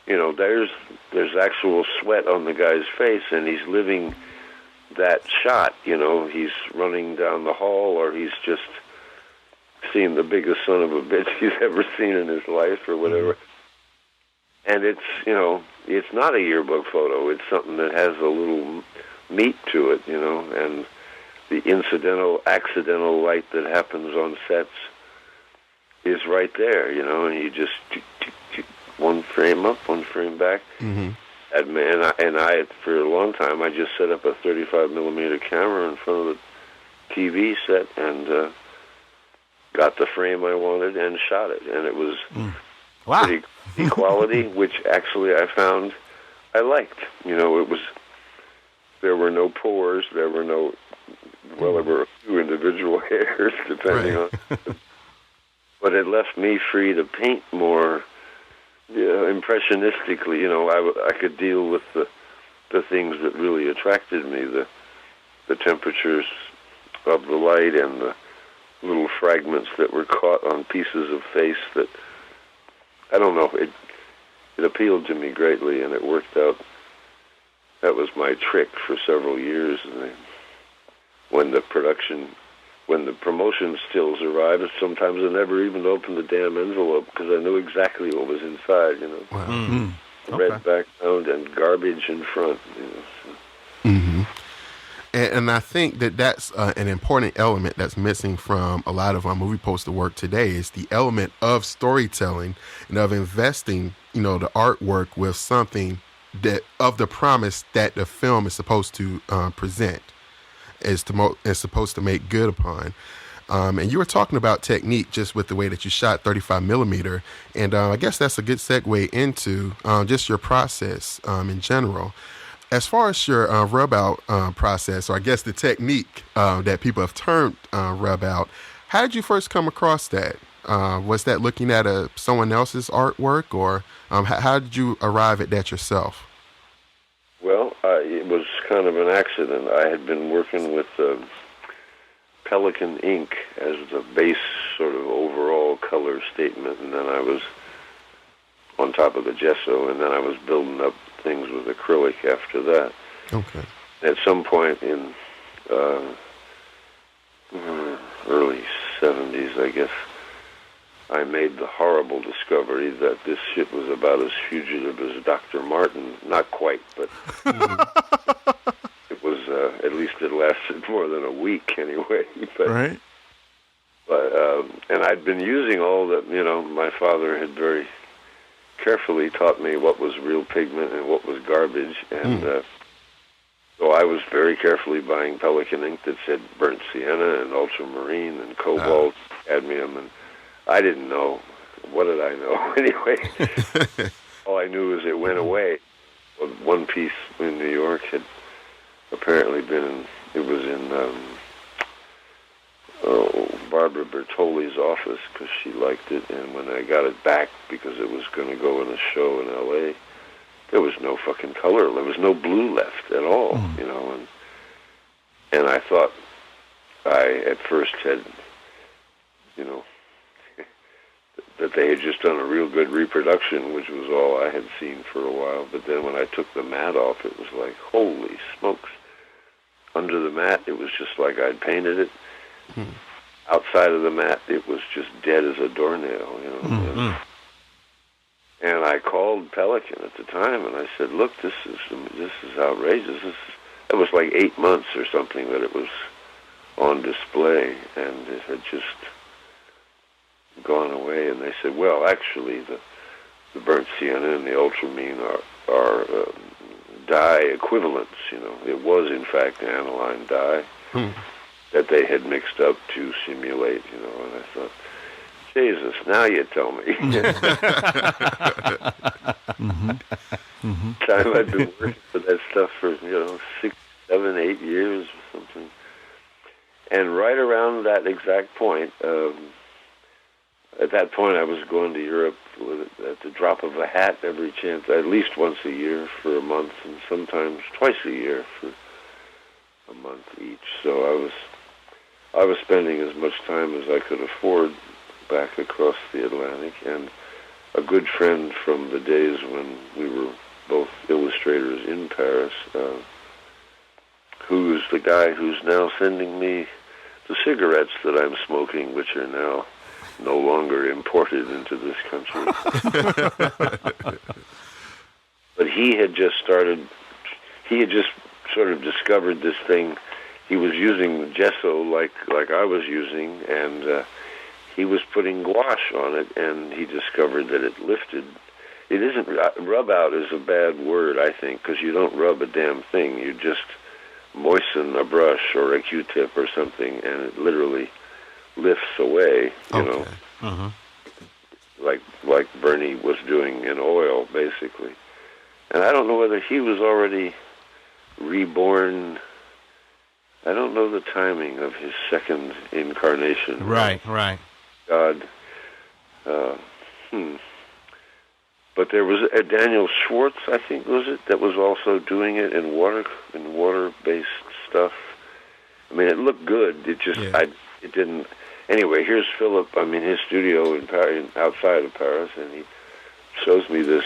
there's actual sweat on the guy's face, and he's living that shot. He's running down the hall, or he's just seen the biggest son of a bitch he's ever seen in his life, or whatever. And it's, it's not a yearbook photo. It's something that has a little meat to it, and the accidental light that happens on sets is right there, and you just one frame up, one frame back. Mm-hmm. And I, for a long time, I just set up a 35 millimeter camera in front of the TV set and got the frame I wanted and shot it, and it was pretty quality, which actually I found I liked. There were no pores, there were a few individual hairs, depending on. But it left me free to paint more impressionistically. I could deal with the things that really attracted me, the temperatures of the light and the little fragments that were caught on pieces of face that, I don't know, it appealed to me greatly, and it worked out. That was my trick for several years. And when the promotion stills arrived, sometimes I never even opened the damn envelope because I knew exactly what was inside, Wow. Mm-hmm. Red background and garbage in front, So. Mm-hmm. And I think that's an important element that's missing from a lot of our movie poster work today is the element of storytelling and of investing, the artwork with something that of the promise that the film is supposed to present, is supposed to make good upon. And you were talking about technique just with the way that you shot 35 millimeter. And I guess that's a good segue into just your process in general. As far as your rub out process, or I guess the technique that people have termed rub out, how did you first come across that? Was that looking at someone else's artwork, or how did you arrive at that yourself? Well, it was kind of an accident. I had been working with Pelican ink as the base sort of overall color statement, and then I was on top of the gesso, and then I was building up things with acrylic after that. Okay. At some point in early 70s, I guess, I made the horrible discovery that this shit was about as fugitive as Dr. Martin. Not quite, but it was, at least it lasted more than a week anyway. But, right. But, and I'd been using all that, my father had very carefully taught me what was real pigment and what was garbage, and so I was very carefully buying Pelican ink that said burnt sienna and ultramarine and cobalt, cadmium, and I didn't know. What did I know? Anyway, all I knew is it went away. One piece in New York had apparently been, it was in Barbara Bertoli's office because she liked it, and when I got it back because it was going to go in a show in L.A., there was no fucking color. There was no blue left at all, and I thought I at first had, that they had just done a real good reproduction, which was all I had seen for a while. But then when I took the mat off, it was like, holy smokes. Under the mat, it was just like I'd painted it. Outside of the mat, it was just dead as a doornail, And I called Pelican at the time, and I said, look, this is outrageous. It was like 8 months or something that it was on display, and it had just gone away. And they said, well, actually, the burnt sienna and the ultramarine are dye equivalents. It was, in fact, aniline dye that they had mixed up to simulate, and I thought, Jesus, now you tell me. Time I'd been working for that stuff for, 6, 7, 8 years or something. And right around that exact point, at that point I was going to Europe at the drop of a hat every chance, at least once a year for a month, and sometimes twice a year for a month each. So I was spending as much time as I could afford back across the Atlantic, and a good friend from the days when we were both illustrators in Paris, who's the guy who's now sending me the cigarettes that I'm smoking, which are now no longer imported into this country. But he had just sort of discovered this thing. He was using gesso like I was using, and he was putting gouache on it, and he discovered that it lifted. It isn't, rub out is a bad word, I think, because you don't rub a damn thing. You just moisten a brush or a Q-tip or something, and it literally lifts away, you know, like Bernie was doing in oil, basically. And I don't know whether he was already reborn. I don't know the timing of his second incarnation. Right. God. But there was a Daniel Schwartz, I think, was it, that was also doing it in water-based stuff. I mean, it looked good. It just, it didn't. Anyway, here's Philip. I mean, his studio in Paris, outside of Paris, and he shows me this,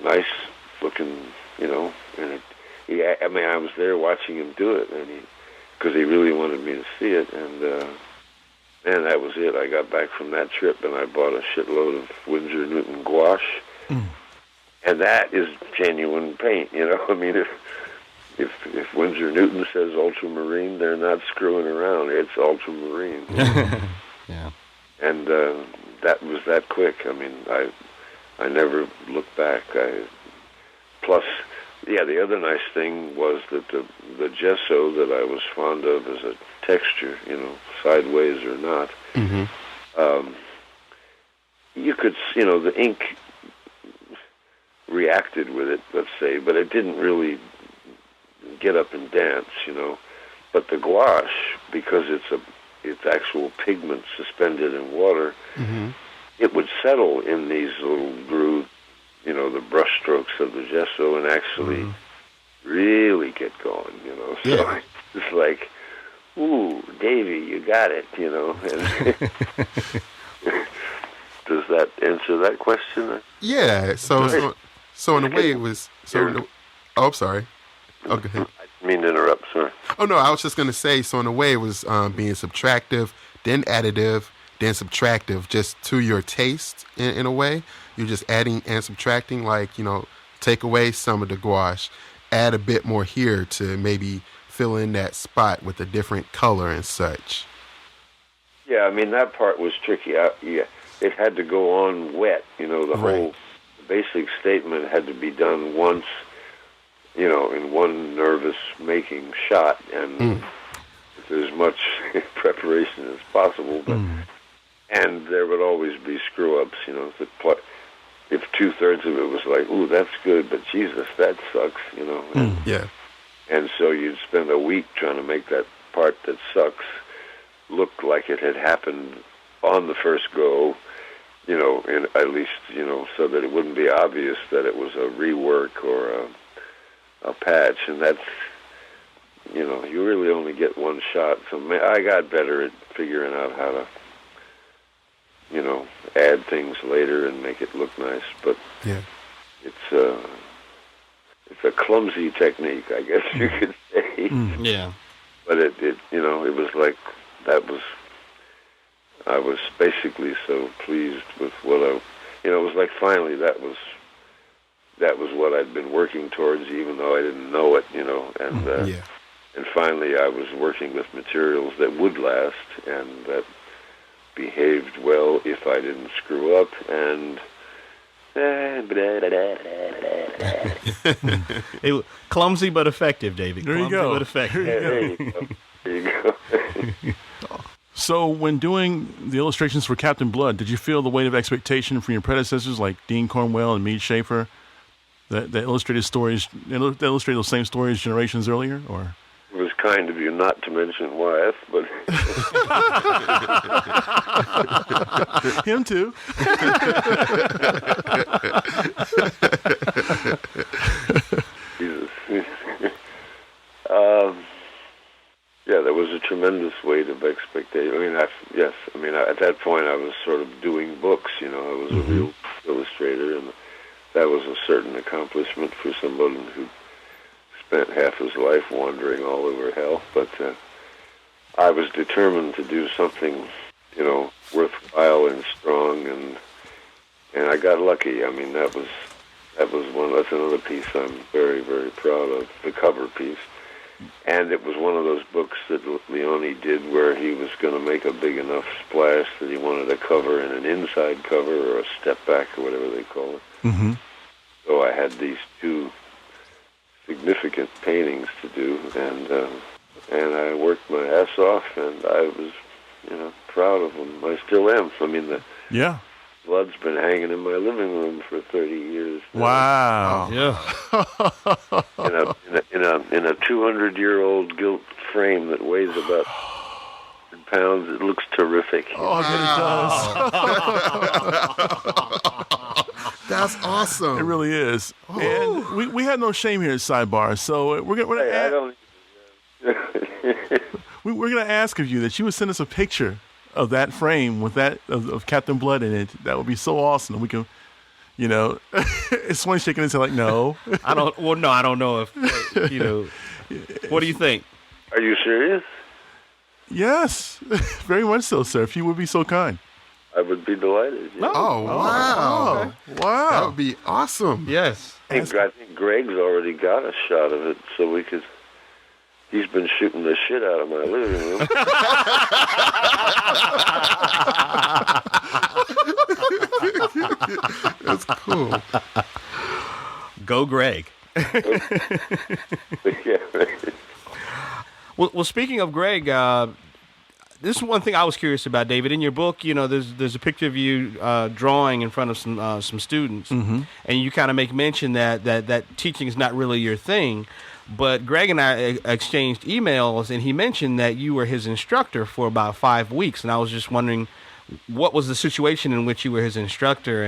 nice-looking, and I mean, I was there watching him do it, and because he really wanted me to see it, and man, that was it. I got back from that trip, and I bought a shitload of Winsor Newton gouache, and that is genuine paint. I mean, if Winsor Newton says ultramarine, they're not screwing around. It's ultramarine. Yeah. And that was that quick. I mean, I never looked back. Plus, the other nice thing was that the gesso that I was fond of as a texture, sideways or not, you could, the ink reacted with it, let's say, but it didn't really get up and dance, But the gouache, because it's actual pigment suspended in water, it would settle in these little grooves, the brush strokes of the gesso, and actually really get going, you know. So it's like, ooh, Davy, you got it, you know. And does that answer that question? Yeah. So in a way, it was. I'm sorry. Oh, go ahead. I didn't mean to interrupt, sorry. Oh no, I was just gonna say. So in a way, it was being subtractive, then additive, then subtractive, just to your taste. In a way, you're just adding and subtracting. Like, you know, take away some of the gouache, add a bit more here to maybe fill in that spot with a different color and such. Yeah, I mean, that part was tricky. It had to go on wet, you know, the whole basic statement had to be done once, you know, in one nervous making shot, and with as much preparation as possible. But and there would always be screw-ups, you know. If 2/3 of it was like, ooh, that's good, but Jesus, that sucks, you know. And so you'd spend a week trying to make that part that sucks look like it had happened on the first go, you know, at least, you know, so that it wouldn't be obvious that it was a rework or a patch. And that's, you know, you really only get one shot. So I got better at figuring out how to, you know, add things later and make it look nice. But it's a clumsy technique, I guess you could say. Yeah. But it you know, it was like I was basically so pleased with what you know, it was like finally that was what I'd been working towards, even though I didn't know it, you know, and finally I was working with materials that would last and that behaved well if I didn't screw up, and clumsy but effective, David. There you go. But effective. There you go. So when doing the illustrations for Captain Blood, did you feel the weight of expectation from your predecessors like Dean Cornwell and Meade Schaefer that illustrated those same stories generations earlier, or? It was kind of you not to mention Wyeth, but him too. Jesus. Yeah, there was a tremendous weight of expectation. I mean, at that point I was sort of doing books, you know. I was a real illustrator, and that was a certain accomplishment for somebody who spent half his life wandering all over hell. But I was determined to do something, you know, worthwhile and strong, and I got lucky. I mean, that's another piece I'm very, very proud of, the cover piece. And it was one of those books that Leone did where he was going to make a big enough splash that he wanted a cover and an inside cover or a step back or whatever they call it. Mm-hmm. So I had these two significant paintings to do, and I worked my ass off, and I was, you know, proud of them. I still am. I mean, the blood's been hanging in my living room for 30 years now. Wow. Yeah. In a 200-year-old gilt frame that weighs about 100 pounds. It looks terrific. Oh, it does. That's awesome. It really is. Oh. And we have no shame here at SiDEBAR, so we're gonna ask of you that you would send us a picture of that frame with that of Captain Blood in it. That would be so awesome. We can, you know, Swain shaking his head like, no. I don't know if, you know, what do you think? Are you serious? Yes, very much so, sir. If you would be so kind. I would be delighted. Yeah. Oh, wow. Okay. Wow. That would be awesome. Yes. I think Greg's already got a shot of it, so we could... He's been shooting the shit out of my living room. That's cool. Go Greg. Yeah. Well, speaking of Greg, this is one thing I was curious about, David. In your book, you know, there's a picture of you drawing in front of some students, and you kind of make mention that teaching is not really your thing. But Greg and I exchanged emails, and he mentioned that you were his instructor for about 5 weeks, and I was just wondering what was the situation in which you were his instructor,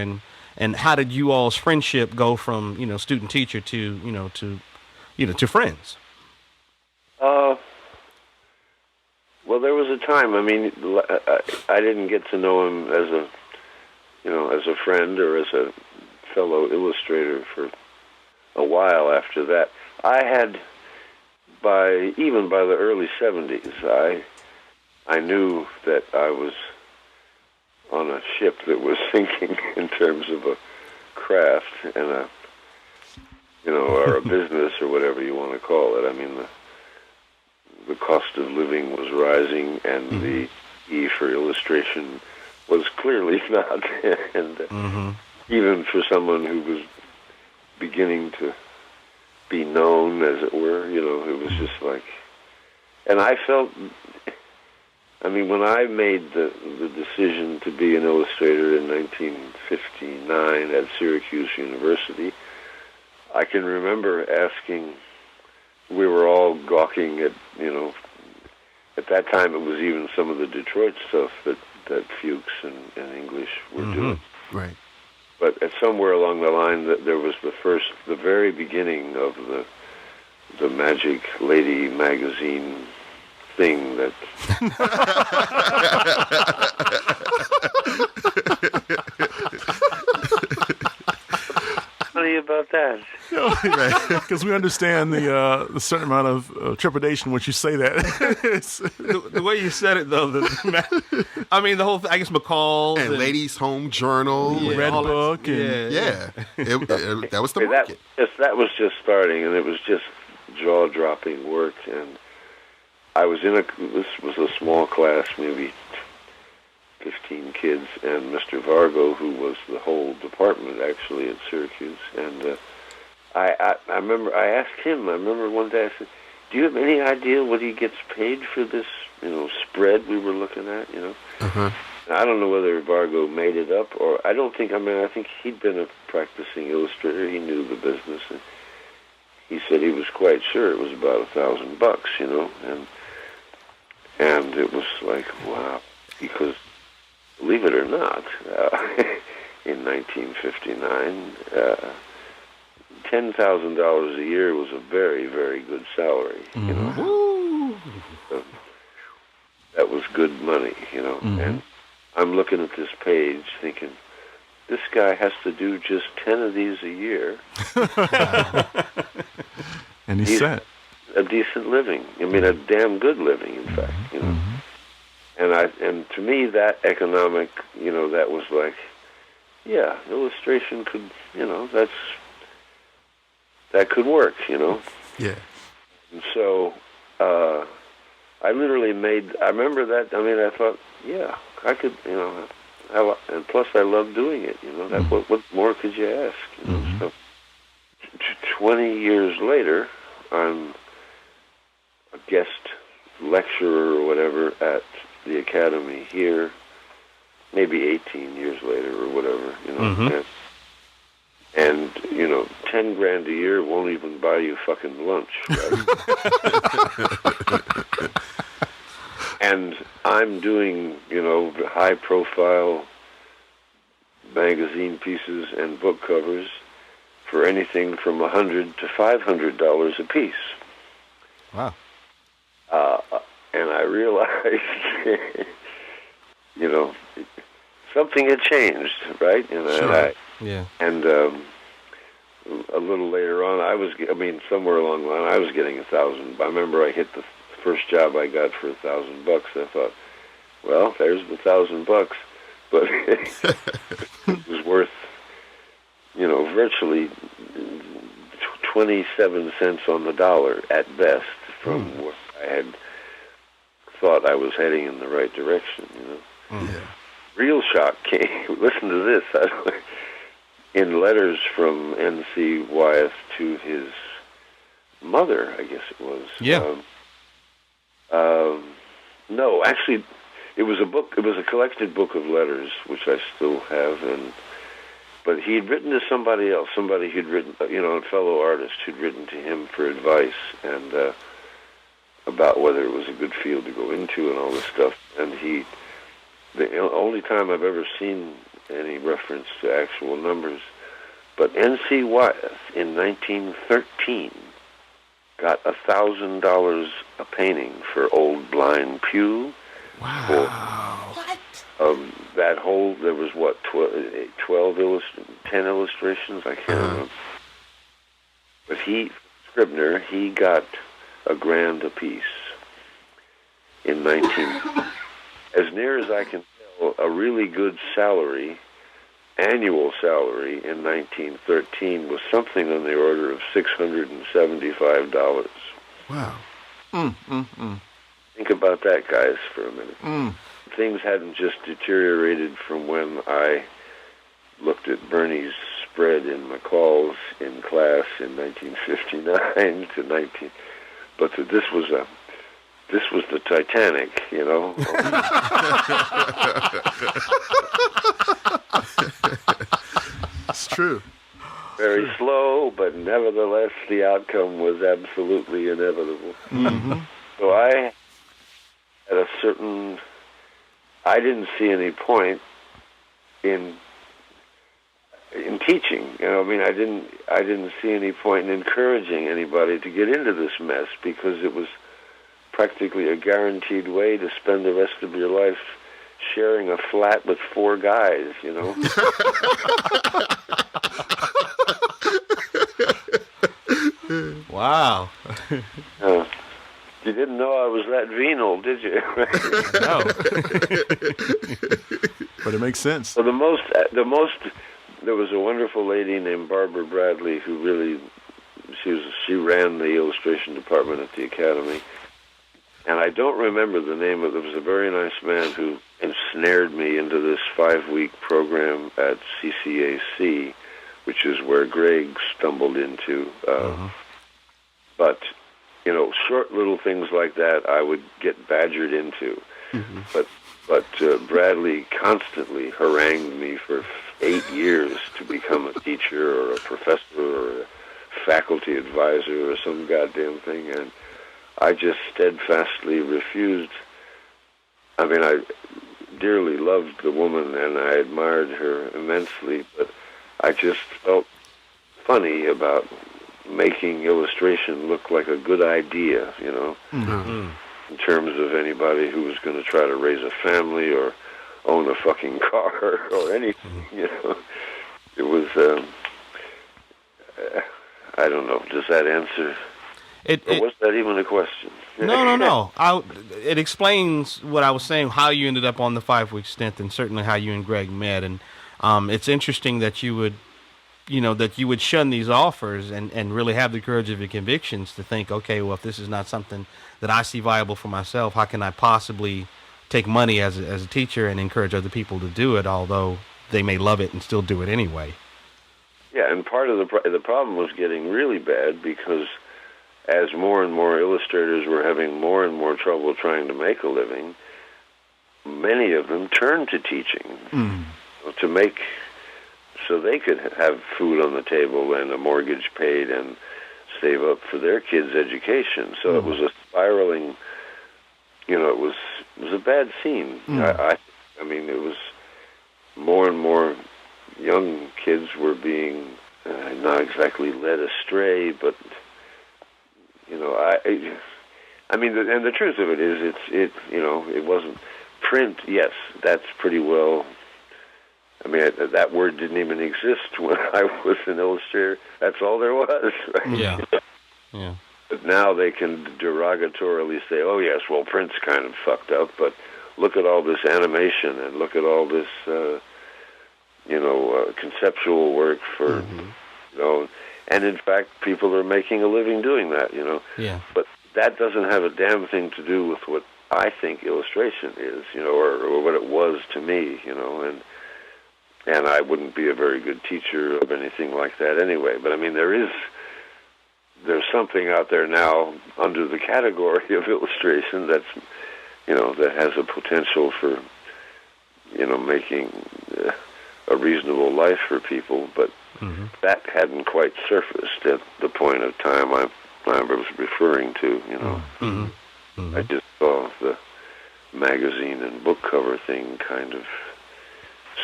and how did you all's friendship go from, you know, student teacher to to friends? Well, there was a time. I mean, I didn't get to know him as a friend or as a fellow illustrator for a while after that. I had, even by the early 70s, I knew that I was on a ship that was sinking in terms of a craft and or a business or whatever you want to call it. I mean, the cost of living was rising, and the E for illustration was clearly not. And even for someone who was beginning to be known, as it were, it was just like... And I felt... I mean, when I made the decision to be an illustrator in 1959 at Syracuse University, I can remember asking... We were all gawking at, at that time it was even some of the Detroit stuff that Fuchs and English were doing. Right. But somewhere along the line, there was the very beginning of the Magic Lady magazine thing that... Funny about that. Because we understand the certain amount of trepidation when you say that. The way you said it, though, I mean, the whole thing, I guess McCall's and Ladies' Home Journal, Red Book, that was the market. That was just starting, and it was just jaw-dropping work. And I was this was a small class, maybe 15 kids, and Mr. Vargo, who was the whole department actually at Syracuse, and I remember I asked him. I remember one day I said, "Do you have any idea what he gets paid for this, spread we were looking at?" I don't know whether Vargo made it up, or I don't think. I mean, I think he'd been a practicing illustrator. He knew the business, and he said he was quite sure it was about $1,000, and it was like, wow, because. Believe it or not, in 1959, $10,000 a year was a very, very good salary. So that was good money, And I'm looking at this page, thinking, this guy has to do just 10 of these a year, and he's set a decent living. I mean, a damn good living, in fact. And to me, that economic, that was like, yeah, illustration could, that could work, Yeah. And so I literally I remember that, I mean, I thought, yeah, I could, and plus I love doing it, what more could you ask? So 20 years later, I'm a guest lecturer or whatever at the academy here, maybe 18 years later or whatever, and 10 grand a year won't even buy you fucking lunch, right? And I'm doing, high profile magazine pieces and book covers for anything from $100 to $500 a piece. Wow. And I realized, something had changed, right? Sure. And a little later on, somewhere along the line, I was getting $1,000. I remember I hit the first job I got for $1,000. I thought, well, there's the $1,000, but it was worth, virtually 27 cents on the dollar at best from what I had thought I was heading in the right direction, Real shock came. Listen to this. In letters from N.C. Wyeth to his mother, I guess it was. Yeah. No, actually, it was a book. It was a collected book of letters, which I still have. But he'd written to somebody else, somebody who'd written, a fellow artist who'd written to him for advice and about whether it was a good field to go into and all this stuff. And the only time I've ever seen any reference to actual numbers, but N.C. Wyeth in 1913 got $1,000 a painting for Old Blind Pew. Wow. What? That whole, there was what, 10 illustrations? I can't remember. But Scribner, he got $1,000 apiece in 19... As near as I can tell, a really good salary, annual salary in 1913 was something on the order of $675. Wow. Think about that, guys, for a minute. Things hadn't just deteriorated from when I looked at Bernie's spread in McCall's in class in 1959 to 19... But this was the Titanic, you know. It's true. Very slow, but nevertheless, the outcome was absolutely inevitable. So I didn't see any point in teaching. You know, I mean, I didn't see any point in encouraging anybody to get into this mess, because it was practically a guaranteed way to spend the rest of your life sharing a flat with 4 guys, you know. Wow. You didn't know I was that venal, did you? No. But it makes sense. So there was a wonderful lady named Barbara Bradley who really, she ran the illustration department at the Academy. And I don't remember the name of it. There was a very nice man who ensnared me into this 5-week program at CCAC, which is where Greg stumbled into. But, you know, short little things like that I would get badgered into. But Bradley constantly harangued me for 8 years to become a teacher or a professor or a faculty advisor or some goddamn thing, and I just steadfastly refused. I mean, I dearly loved the woman and I admired her immensely, but I just felt funny about making illustration look like a good idea, you know, in terms of anybody who was going to try to raise a family or own a fucking car or anything, you know. It was, I don't know, does that answer? Or was that even a question? No. It explains what I was saying, how you ended up on the 5-week stint, and certainly how you and Greg met. And it's interesting that you would shun these offers and really have the courage of your convictions to think, okay, well, if this is not something that I see viable for myself, how can I possibly take money as a teacher and encourage other people to do it, although they may love it and still do it anyway? Yeah, and part of the problem was getting really bad because as more and more illustrators were having more and more trouble trying to make a living, many of them turned to teaching to make, so they could have food on the table and a mortgage paid and save up for their kids' education. So it was a spiraling, you know, it was a bad scene. I mean, it was more and more young kids were being not exactly led astray, but you know, I mean, and the truth of it is, you know, it wasn't print. Yes, that's pretty well. I mean, that word didn't even exist when I was an illustrator. That's all there was. Right? Yeah. But now they can derogatorily say, "Oh yes, well, print's kind of fucked up, but look at all this animation and look at all this, you know, conceptual work for, you know." And in fact, people are making a living doing that, you know. Yeah. But that doesn't have a damn thing to do with what I think illustration is, you know, or what it was to me, you know. And I wouldn't be a very good teacher of anything like that anyway. But I mean, there's something out there now under the category of illustration that's, you know, that has a potential for, you know, making a reasonable life for people, but that hadn't quite surfaced at the point of time I was referring to, you know. I just saw the magazine and book cover thing kind of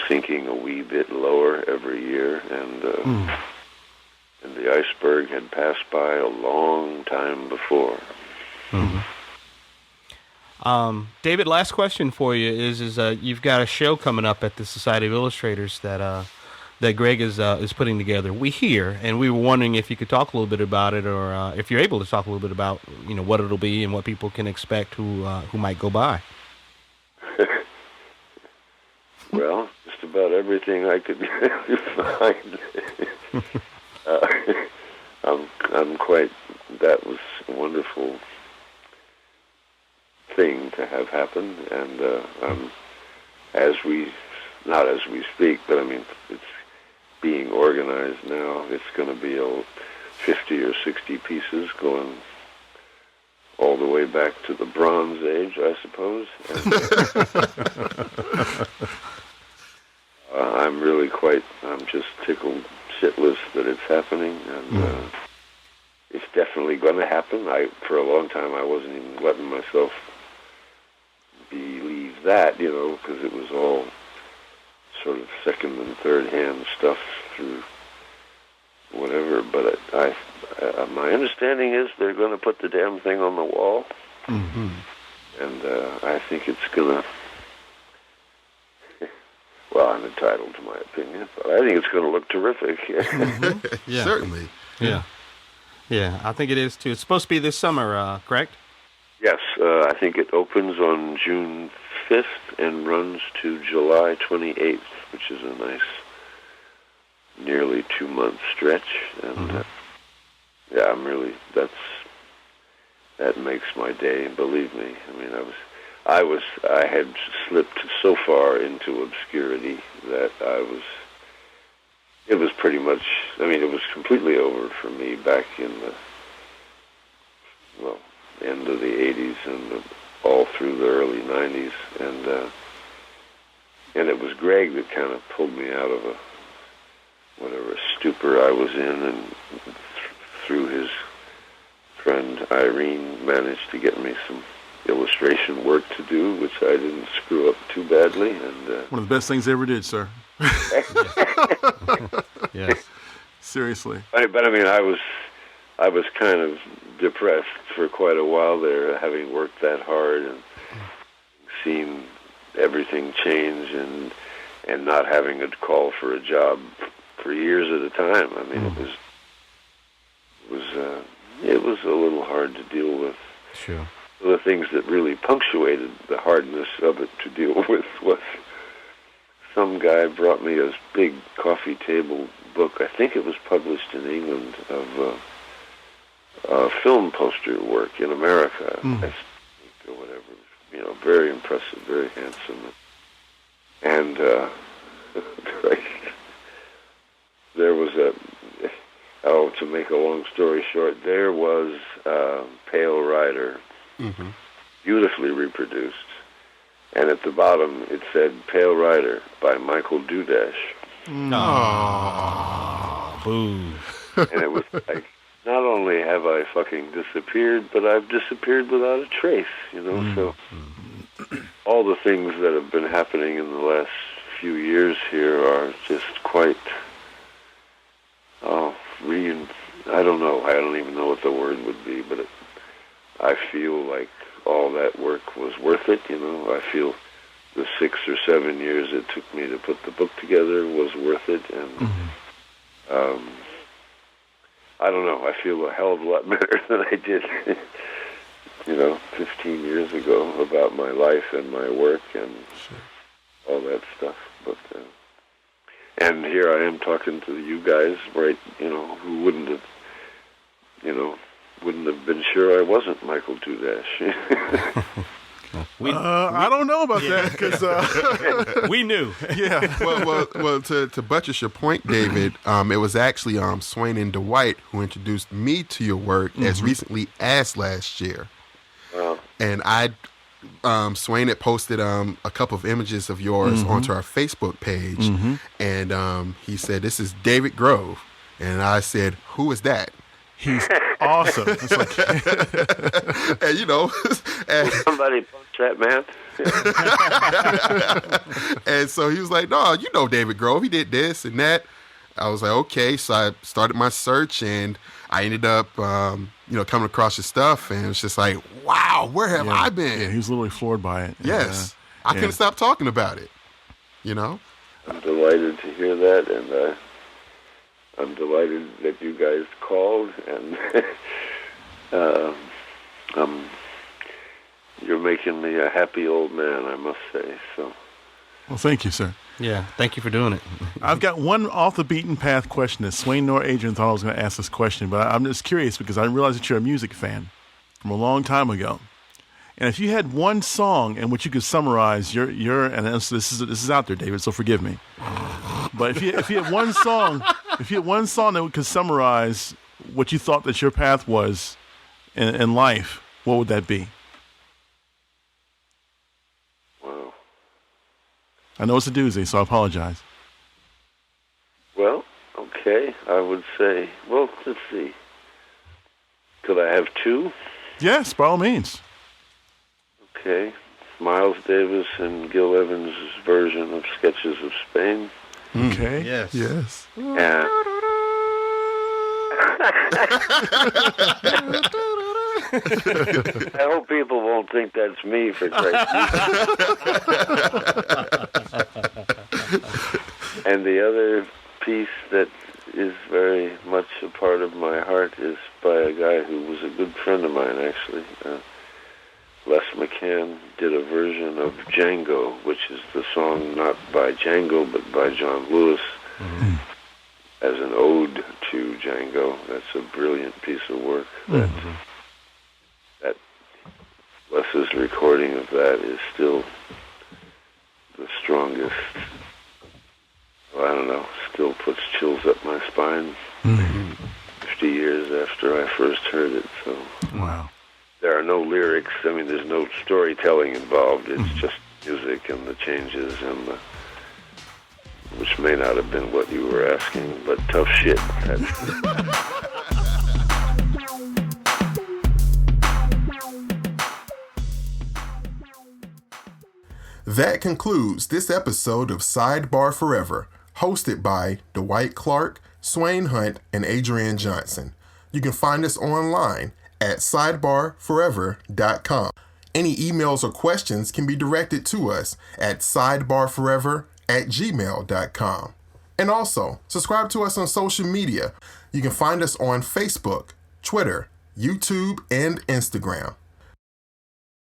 sinking a wee bit lower every year, and and the iceberg had passed by a long time before. Mm-hmm. David, last question for you is you've got a show coming up at the Society of Illustrators that Greg is putting together. We hear, and we were wondering if you could talk a little bit about it, or if you're able to talk a little bit about what it'll be and what people can expect who might go by. Well, just about everything I could find. I'm quite. That was a wonderful thing to have happen, and not as we speak, but I mean, it's being organized now. It's going to be 50 or 60 pieces going all the way back to the Bronze Age, I suppose. And, I'm just tickled shitless that it's happening, and it's definitely going to happen. For a long time, I wasn't even letting myself believe that, because it was all sort of second and third hand stuff through whatever. But my understanding is they're going to put the damn thing on the wall, and I think it's going to. Well, I'm entitled to my opinion, but I think it's going to look terrific. Yeah, certainly. Yeah, I think it is too. It's supposed to be this summer, correct? Yes, I think it opens on June 5th and runs to July 28th, which is a nice, nearly 2-month stretch. And that makes my day. Believe me. I mean, I had slipped so far into obscurity that it was pretty much. I mean, it was completely over for me back in the end of the 80s and all through the early 90s, and it was Greg that kind of pulled me out of whatever stupor I was in, and through his friend Irene managed to get me some illustration work to do, which I didn't screw up too badly. And one of the best things they ever did, sir. Yes. Seriously. But I mean, I was kind of depressed for quite a while there, having worked that hard and seen everything change, and not having a call for a job for years at a time. I mean, it was a little hard to deal with. Sure. The things that really punctuated the hardness of it to deal with was some guy brought me a big coffee table book. I think it was published in England, of film poster work in America, I think, or whatever. Very impressive, very handsome. And there was to make a long story short, there was Pale Rider, beautifully reproduced, and at the bottom it said Pale Rider by Michael Dudash. Boo. And it was like, not only have I fucking disappeared, but I've disappeared without a trace, so all the things that have been happening in the last few years here are just quite, I don't know, I don't even know what the word would be, but I feel like all that work was worth it, I feel the 6 or 7 years it took me to put the book together was worth it, and I don't know, I feel a hell of a lot better than I did, 15 years ago about my life and my work and all that stuff. But and here I am talking to you guys, right? Who wouldn't have been sure I wasn't Michael Dudash. I don't know about that, because we knew. Yeah. Well, to buttress your point, David, it was actually Swain and Dwight who introduced me to your work as recently as last year. Wow. And Swain had posted a couple of images of yours onto our Facebook page, and he said, "This is David Grove," and I said, "Who is that?" He's awesome. It's like, and and somebody punch that man. And so he was like, "No, David Grove. He did this and that." I was like, okay. So I started my search, and I ended up, coming across your stuff, and it's just like, wow, where have I been? Yeah, he was literally floored by it. Yes. I couldn't stop talking about it, I'm delighted to hear that, and I'm delighted that you guys called, and you're making me a happy old man, I must say. So, well, thank you, sir. Yeah, thank you for doing it. I've got one off the beaten path question that Swain nor Adrian thought I was going to ask this question, but I'm just curious because I realize that you're a music fan from a long time ago. And if you had one song in which you could summarize and this is out there, David, so forgive me. But if you had one song, that could summarize what you thought that your path was in life, what would that be? Wow. I know it's a doozy, so I apologize. Well, okay, I would say, well, let's see. Could I have two? Yes, by all means. Okay. Miles Davis and Gil Evans' version of Sketches of Spain. Okay. Yes. And I hope people won't think that's me, for Christ's sake. And the other piece that is very much a part of my heart is by a guy who was a good friend of mine, actually. Les McCann did a version of Django, which is the song not by Django, but by John Lewis, as an ode to Django. That's a brilliant piece of work. That Les's recording of that is still the strongest. I don't know, still puts chills up my spine 50 years after I first heard it. So wow. There are no lyrics. I mean, there's no storytelling involved. It's just music and the changes and which may not have been what you were asking, but tough shit. That concludes this episode of Sidebar Forever, hosted by Dwight Clark, Swain Hunt, and Adrian Johnson. You can find us online at sidebarforever.com. Any emails or questions can be directed to us at sidebarforever@gmail.com. And also, subscribe to us on social media. You can find us on Facebook, Twitter, YouTube, and Instagram.